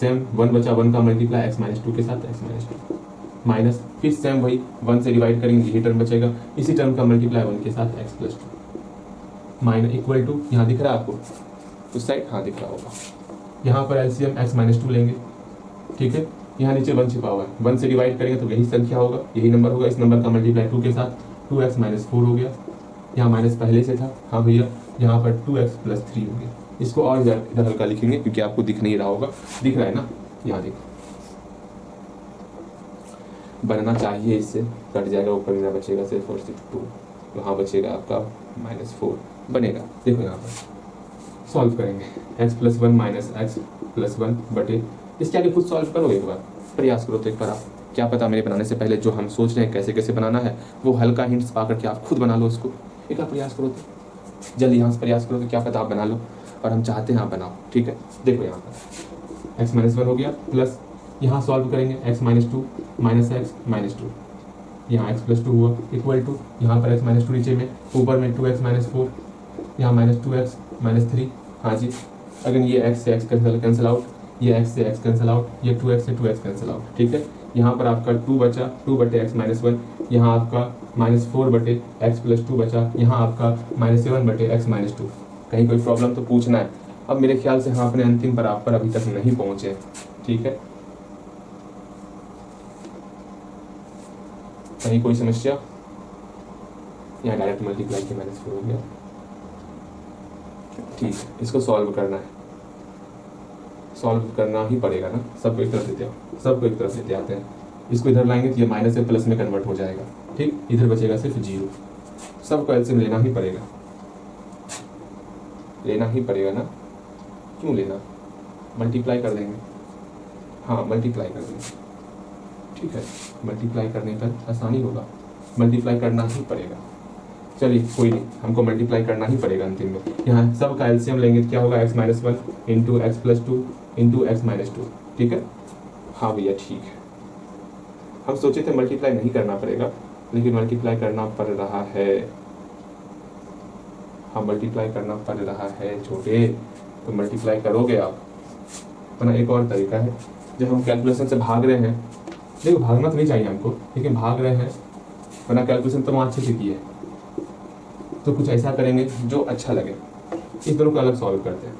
सेम 1 बचा, 1 का मल्टीप्लाई x माइनस 2 के साथ x माइनस 2 माइनस, फिर सेम वही 1 से डिवाइड करेंगे, यही टर्म बचेगा। इसी टर्म का मल्टीप्लाई 1 के साथ x plus 2 minus equal to, यहाँ दिख रहा है आपको उस साइड, हाँ दिख रहा होगा। यहाँ पर एलसीएम x माइनस 2 लेंगे। ठीक है, यहाँ नीचे 1 छिपा हुआ है, 1 से डिवाइड करेंगे तो यही संख्या होगा, यही नंबर होगा। इस नंबर का मल्टीप्लाई 2 के साथ 2x माइनस 4 हो गया। यहाँ माइनस पहले से था, हाँ भैया, यहाँ पर 2x प्लस 3 हो गया। इसको और इधर हल्का लिखेंगे क्योंकि आपको दिख नहीं रहा होगा, दिख रहा है ना, यहाँ देखो बनना चाहिए, इससे कट जाएगा, ऊपर ना बचेगा सिर्फ और सिर्फ 2, वहाँ बचेगा आपका -4 बनेगा। देखो यहाँ पर सॉल्व करेंगे, x plus 1 minus x plus 1 बटे, इसके आगे खुद सॉल्व करो, एक बार प्रयास करो तो एक बार आप, क्या पता मेरे बनाने से पहले जो हम सोच रहे हैं कैसे कैसे बनाना है वो हल्का हिंट्स पा करके आप खुद बना लो उसको। एक बार प्रयास करो तो जल्दी यहाँ से प्रयास करो तो क्या पता आप बना लो, और हम चाहते हैं आप बनाओ। ठीक है, देखो यहाँ पर x माइनस 1 हो गया, प्लस यहाँ सॉल्व करेंगे x minus 2 minus x minus 2, यहाँ x प्लस 2 हुआ इक्वल टू, यहाँ पर x माइनस 2 नीचे में, ऊपर में 2x माइनस 4, यहाँ माइनस 2x माइनस 3। हाँ जी, अगर ये x से x कैंसिल आउट, ये x से x कैंसिल आउट, ये 2x से 2x कैंसिल आउट। ठीक है, यहाँ पर आपका 2 बचा, 2 बटे x माइनस 1, यहाँ आपका -4 बटे x प्लस 2 बचा, यहाँ आपका -7 बटे x माइनस 2। कहीं कोई प्रॉब्लम तो पूछना है। अब मेरे ख्याल से हम अपने अंतिम पड़ाव पर अभी तक नहीं पहुंचे। ठीक है, कहीं कोई समस्या? यहाँ डायरेक्ट मल्टीप्लाई के -4 हो गया। ठीक है, इसको सॉल्व करना है, सॉल्व करना ही पड़ेगा ना, सबको एक तरफ देते हो, सबको एक तरफ देते आते हैं। इसको इधर लाएंगे तो ये माइनस से प्लस में कन्वर्ट हो जाएगा। ठीक, इधर बचेगा सिर्फ 0, सबको एलसीएम लेना ही पड़ेगा, लेना ही पड़ेगा ना, क्यों लेना, मल्टीप्लाई कर देंगे, हाँ मल्टीप्लाई कर देंगे। ठीक है, मल्टीप्लाई करने पर आसानी होगा, मल्टीप्लाई करना ही पड़ेगा। चलिए कोई नहीं, हमको मल्टीप्लाई करना ही पड़ेगा अंतिम में। यहाँ सब का एलसीएम लेंगे तो क्या होगा, x minus 1 into x plus 2 into x minus 2। ठीक है, हाँ भैया ठीक है। हम सोचे थे मल्टीप्लाई नहीं करना पड़ेगा, लेकिन मल्टीप्लाई करना पड़ रहा है, हाँ मल्टीप्लाई करना पड़ रहा है छोटे, तो मल्टीप्लाई करोगे आप। वरना एक और तरीका है, जब हम कैलकुलेशन से भाग रहे हैं, देखो भागना तो नहीं चाहिए हमको, लेकिन भाग रहे हैं, वरना कैलकुलेशन तो वहाँ अच्छे से की है, तो कुछ ऐसा करेंगे जो अच्छा लगे। इस दोनों को अलग सॉल्व करते हैं।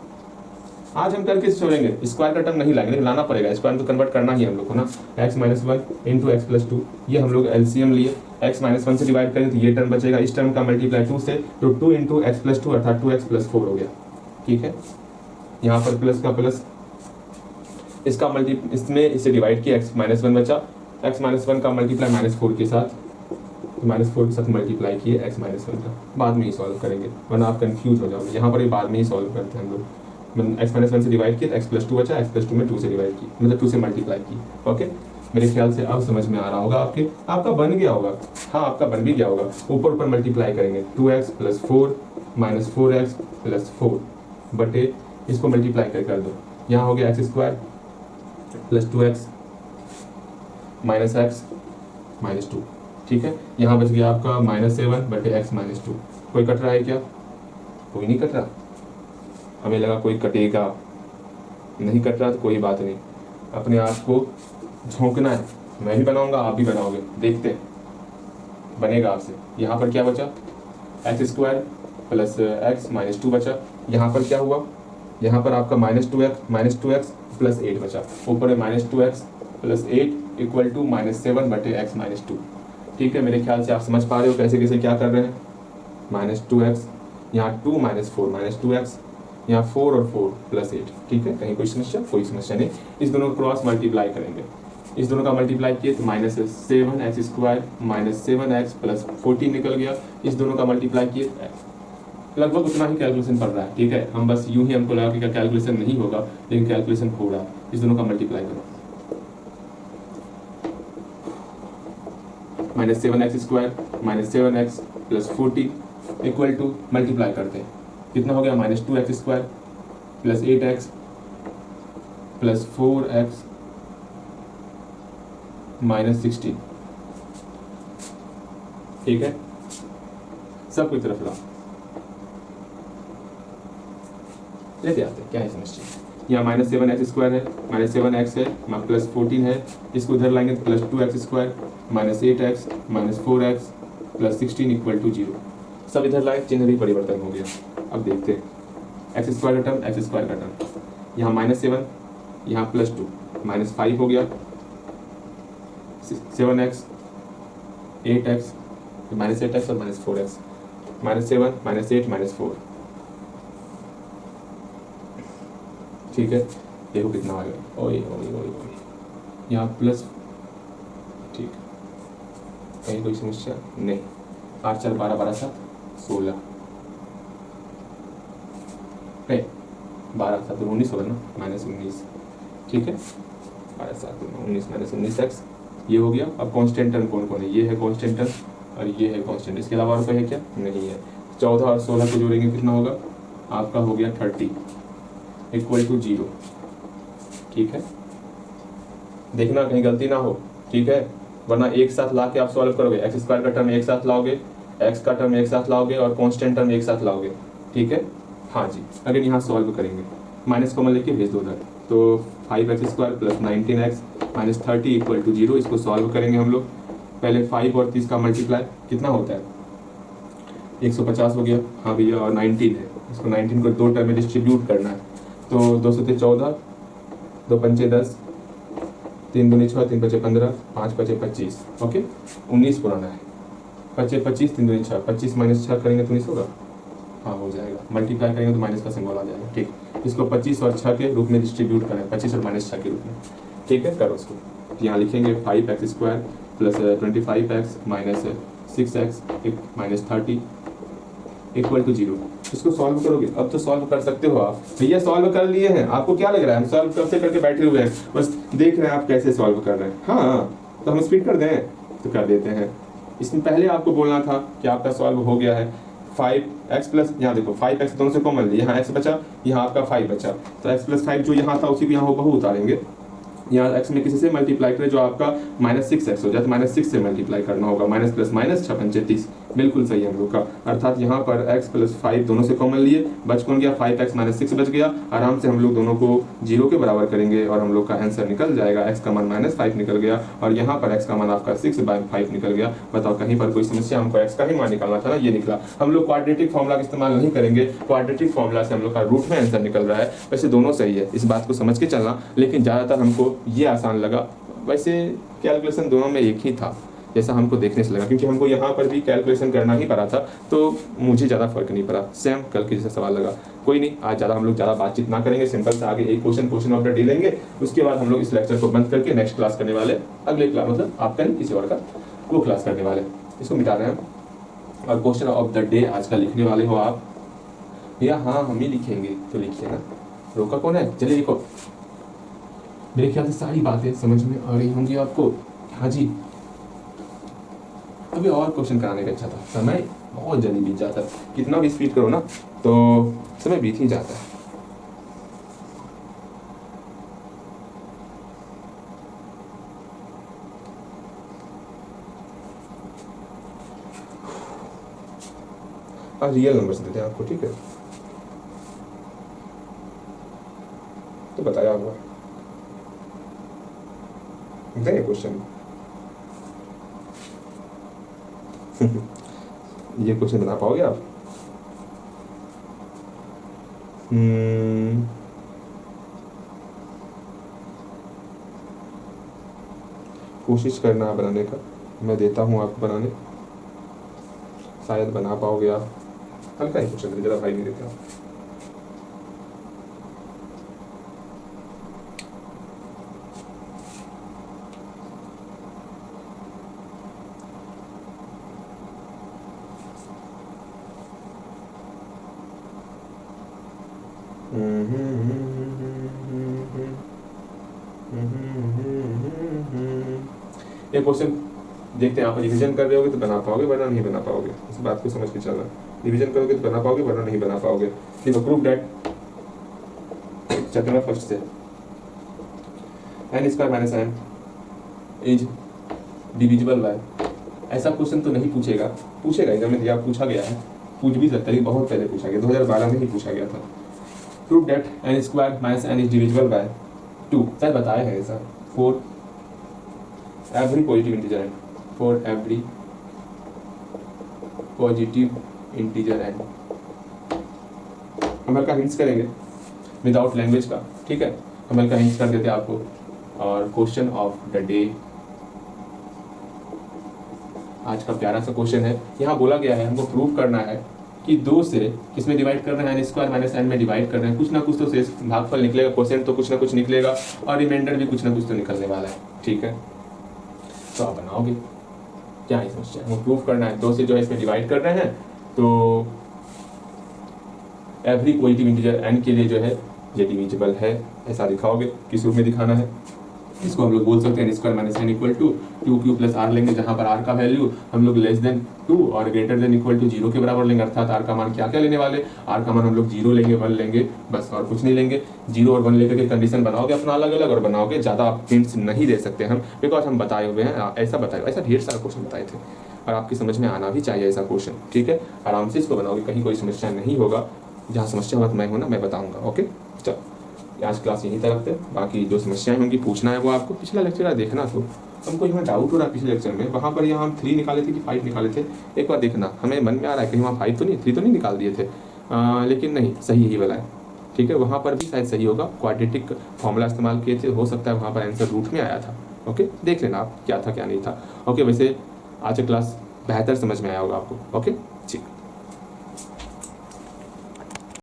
आज हम करके छोड़ेंगे, स्क्वायर का टर्म नहीं लाएंगे, लेकिन लाना पड़ेगा, स्क्वायर में तो कन्वर्ट करना ही हम लोग को ना। x minus 1 into x plus 2, ये हम लोग एलसीएम लिए, x माइनस 1 से डिवाइड करें तो ये टर्म बचेगा, इस टर्म का मल्टीप्लाई 2 से, तो 2 इंटू एक्स प्लस 2 अर्थात 2x प्लस 4 हो गया। ठीक है, यहाँ पर प्लस का प्लस, इसका इसमें इसे डिवाइड किया, x माइनस 1 बचा, x माइनस 1 का मल्टीप्लाई -4 के साथ, तो -4 के साथ मल्टीप्लाई किए x माइनस 1 का, बाद में ही सॉल्व करेंगे वरना आप कंफ्यूज हो जाओगे। यहाँ पर ये बाद में ही सॉल्व करते हैं हम लोग। x माइनस 1 से डिवाइड किया, x प्लस 2 बचा, x प्लस 2 में 2 से डिवाइड की, मतलब 2 से मल्टीप्लाई की। ओके, मेरे ख्याल से अब समझ में आ रहा होगा आपके, आपका बन गया होगा, हाँ आपका बन भी गया होगा। ऊपर ऊपर मल्टीप्लाई करेंगे, 2x plus 4 minus 4x plus 4 बटे, इसको मल्टीप्लाई कर दो, यहाँ हो गया x square plus 2x minus x minus 2। ठीक है, यहाँ बच गया आपका -7 बटे एक्स माइनस 2। कोई कट रहा है क्या? कोई नहीं कट रहा, हमें लगा कोई कटेगा, नहीं कट रहा तो कोई बात नहीं, अपने आप को झोंकना है। मैं भी बनाऊंगा, आप भी बनाओगे, देखते हैं बनेगा आपसे। यहाँ पर क्या बचा, x square plus x minus 2 बचा, यहाँ पर क्या हुआ, यहाँ पर आपका -2x प्लस 8 बचा, ऊपर है -2x plus 8 equal to -7/x-2। ठीक है, मेरे ख्याल से आप समझ पा रहे हो कैसे कैसे क्या कर रहे हैं। -2x, यहाँ 2 -4 -2x, यहाँ 4 और 4 प्लस 8। ठीक है, कहीं कोई समस्या, कोई समस्या नहीं। इस दोनों को क्रॉस मल्टीप्लाई करेंगे, इस दोनों का मल्टीप्लाई किए तो -7x² -7x प्लस 14 निकल गया। इस दोनों का मल्टीप्लाई किए लगभग उतना ही कैलकुलेशन पड़ रहा है। ठीक है, हम बस यूं ही हमको लगा कि कैलकुलेशन नहीं होगा, लेकिन कैलकुलेशन हो रहा है। इस दोनों का मल्टीप्लाई करो, -7x² -7x plus 14 equal to, multiply करते हैं, कितना हो गया, -2x² plus 8x plus 4x -16। ठीक है, सब कुछ तरफ लाओ, लेते आते हैं, क्या है समस्या। यहाँ -7x² है, -7x है, प्लस 14 है, इसको इधर लाएंगे तो +2x² -8x -4x plus 16 equal to 0। सब इधर लाए, चिन्ह भी परिवर्तन हो गया। अब देखते हैं, x² का टर्म, x² का टर्म, यहाँ -7, यहाँ +2, -5 हो गया, 7x 8x -8x और -4x, -7 -8 -4। ठीक है, देखो कितना आ गया, ओए ओए ओए ओए, यहाँ प्लस। ठीक, कहीं कोई समस्या नहीं। 8 4 12 12 7 16, नहीं 12 7 19 होगा ना, -19। ठीक है, 12 7 19 -19x, ये हो गया। अब कांस्टेंट टर्म कौन कौन है, ये है कांस्टेंट टर्म और ये है कांस्टेंट, इसके अलावा और कोई है क्या, नहीं है। 14 और 16 को जोड़ेंगे कितना होगा, आपका हो गया 30 इक्वल टू 0। ठीक है, देखना कहीं गलती ना हो। ठीक है, वरना एक साथ ला के आप सॉल्व करोगे, x² का टर्म एक साथ लाओगे, x का टर्म एक साथ लाओगे और कांस्टेंट टर्म एक साथ लाओगे। ठीक है, हाँ जी, अगर यहाँ सॉल्व करेंगे, माइनस कॉमन लेके भेज दो उधर, तो 5x² plus 19x minus 30 equal to 0। इसको सॉल्व करेंगे हम लोग। पहले 5 और 30 का मल्टीप्लाई कितना होता है, 150 हो गया, हाँ भैया, और 19 है, इसको 19 को 2 टर्म में डिस्ट्रीब्यूट करना है, तो 2 से 14, 2 पंचे 10, 3 दूनी 6, 3 पचे 15, 5 पचे 25। ओके, 19 पुराना है, 5 25, 3 दूनी 6, 25 माइनस 6 करेंगे तो 19 होगा, हाँ हो जाएगा। मल्टीप्लाई करेंगे तो माइनस का सिंबल आ जाएगा। ठीक, इसको 25 और 6 के रूप में डिस्ट्रीब्यूट करें, 25 और -6 के रूप में। ठीक है, करो उसको। यहाँ लिखेंगे 5x² plus 25x minus 6x minus 30 equal to 0। इसको सॉल्व करोगे, अब तो सॉल्व कर सकते हो आप। भैया सॉल्व कर लिए हैं, आपको क्या लग रहा है हम सॉल्व कब से करके बैठे हुए हैं, बस देख रहे हैं आप कैसे सॉल्व कर रहे हैं। हाँ, तो हम स्पीड कर दें तो कर देते हैं। इसमें पहले आपको बोलना था कि आपका सॉल्व हो गया है। 5x प्लस, यहाँ देखो 5x दोनों से कॉमन लिया, यहाँ x बचा, यहाँ आपका 5 बचा, तो x प्लस 5 जो यहाँ था उसी को यहाँ बहु उतारेंगे। यहाँ x में किसी से मल्टीप्लाई करें जो आपका -6x हो जाए, तो -6 से मल्टीप्लाई करना होगा, माइनस प्लस माइनस 6 पंचे 30, बिल्कुल सही है हम लोग का। अर्थात यहाँ पर x प्लस 5 दोनों से कॉमन लिए, बच कौन गया, 5x माइनस 6 बच गया। आराम से हम लोग दोनों को 0 के बराबर करेंगे और हम लोग का आंसर निकल जाएगा। x का मान -5 निकल गया और यहाँ पर x का मान आपका 6/5 निकल गया। बताओ कहीं पर कोई समस्या, हमको x का ही मान निकालना था ना, ये निकला। हम लोग क्वाड्रेटिक फॉर्मूला का इस्तेमाल नहीं करेंगे, क्वाड्रेटिक फॉर्मूला से हम लोग का रूट में आंसर निकल रहा है। वैसे दोनों सही है, इस बात को समझ के चलना, लेकिन ज़्यादातर हमको ये आसान लगा। वैसे कैलकुलेशन दोनों में एक ही था जैसा हमको देखने से लगा, क्योंकि हमको यहाँ पर भी कैलकुलेशन करना ही पड़ा था, तो मुझे ज़्यादा फर्क नहीं पड़ा, सेम कल के जैसा सवाल लगा। कोई नहीं, आज ज़्यादा हम लोग ज़्यादा बातचीत ना करेंगे, सिंपल से आगे एक क्वेश्चन ऑफ द डे लेंगे। उसके बाद हम लोग इस लेक्चर को बंद करके नेक्स्ट क्लास करने वाले, अगले क्लास मतलब आपका नहीं किसी और का, वो क्लास करने वाले। इसको मिटा रहे हैं और क्वेश्चन ऑफ द डे आज का लिखने वाले हो आप। भैया हाँ हम ही लिखेंगे, तो लिखिए ना, रोका कौन है, चलिए लिखो। मेरे ख्याल से सारी बातें समझ में आ रही होंगी आपको। हाँ जी, अभी और क्वेश्चन कराने का इच्छा था, समय बहुत जल्दी बीत जाता है, कितना भी स्पीड करो ना तो समय बीत ही जाता है। आज रियल नंबर से देते हैं आपको, ठीक है, तो बताया हुआ देंगे क्वेश्चन। ये क्वेश्चन बना पाओगे आप? कोशिश करना बनाने का, मैं देता हूँ आपको बनाने, शायद बना पाओगे आप। हल्का ही क्वेश्चन जरा भाई नहीं देता। ये क्वेश्चन देखते हैं, आप रिवीजन कर रहे होगे तो बना पाओगे वरना नहीं बना पाओगे, इस बात को समझ के चलना। रिवीजन करोगे तो बना पाओगे वरना नहीं बना पाओगे। देखो प्रूव दैट, चैप्टर फर्स्ट से n square minus n is divisible by. ऐसा क्वेश्चन तो नहीं पूछेगा, पूछेगा एग्जाम में दिया, पूछा गया है, पूछ भी सकता है, बहुत पहले पूछा गया, 2012 में ही पूछा गया था। Prove that n square minus n is divisible by 2, शायद बताया है ऐसा, for every positive integer n, for every positive integer n। हम हल्का हिंट्स करेंगे विदाउट लैंग्वेज का, ठीक है, हम हल्का हिंट्स कर देते आपको। और क्वेश्चन ऑफ द डे, आज का प्यारा सा क्वेश्चन है। यहाँ बोला गया है हमको प्रूव करना है कि 2 से किसमें डिवाइड करना है, n स्क्वायर माइनस n में डिवाइड करना है, कुछ ना कुछ तो शेष भागफल निकलेगा, परसेंट तो कुछ ना कुछ निकलेगा और रिमाइंडर भी कुछ ना कुछ तो निकलने वाला है, ठीक है। तो आप बनाओगे, क्या है समस्या, हमको प्रूव करना है 2 से जो है इसमें डिवाइड कर रहे हैं, तो एवरी पॉजिटिव इंटीजर n के लिए जो है ये डिविजिबल है, ऐसा दिखाओगे। किस रूप में दिखाना है, इसको हम लोग बोल सकते हैं n square minus n equal to 2q plus r लेंगे, जहाँ पर r का वैल्यू हम लोग लेस देन 2 और ग्रेटर देन इक्वल टू 0 के बराबर लेंगे, अर्थात r का मान क्या क्या लेने वाले, r का मान हम लोग 0 लेंगे, 1 लेंगे, बस और कुछ नहीं लेंगे। 0 और 1 लेकर के कंडीशन बनाओगे अपना अलग अलग, और बनाओगे, ज़्यादा आप हिंट्स नहीं दे सकते हम, बिकॉज हम बताए हुए हैं, ऐसा बताए, ऐसा ढेर सारा क्वेश्चन बताए थे और आपकी समझ में आना भी चाहिए ऐसा क्वेश्चन, ठीक है। आराम से इसको बनाओगे, कहीं कोई समस्या नहीं होगा, जहाँ समस्या मत मैं हूँ ना, मैं बताऊँगा, ओके। चलो आज क्लास यहीं तक रखते हैं, बाकी जो समस्याएं होंगी पूछना है वो आपको, पिछला लेक्चर देखना, तो हमको यहाँ डाउट हो रहा है पिछले लेक्चर में, वहाँ पर यहाँ हम 3 निकाले थे कि 5 निकाले थे, एक बार देखना, हमें मन में आ रहा है कहीं वहाँ 5 तो नहीं, 3 तो नहीं निकाल दिए थे, लेकिन नहीं, सही यही वाला है, ठीक है। वहाँ पर भी शायद सही होगा, क्वाड्रेटिक फॉर्मूला इस्तेमाल किए थे, हो सकता है वहाँ पर आंसर रूट में आया था, ओके, देख लेना आप क्या था क्या नहीं था, ओके। वैसे आज क्लास बेहतर समझ में आया होगा आपको, ओके, ठीक।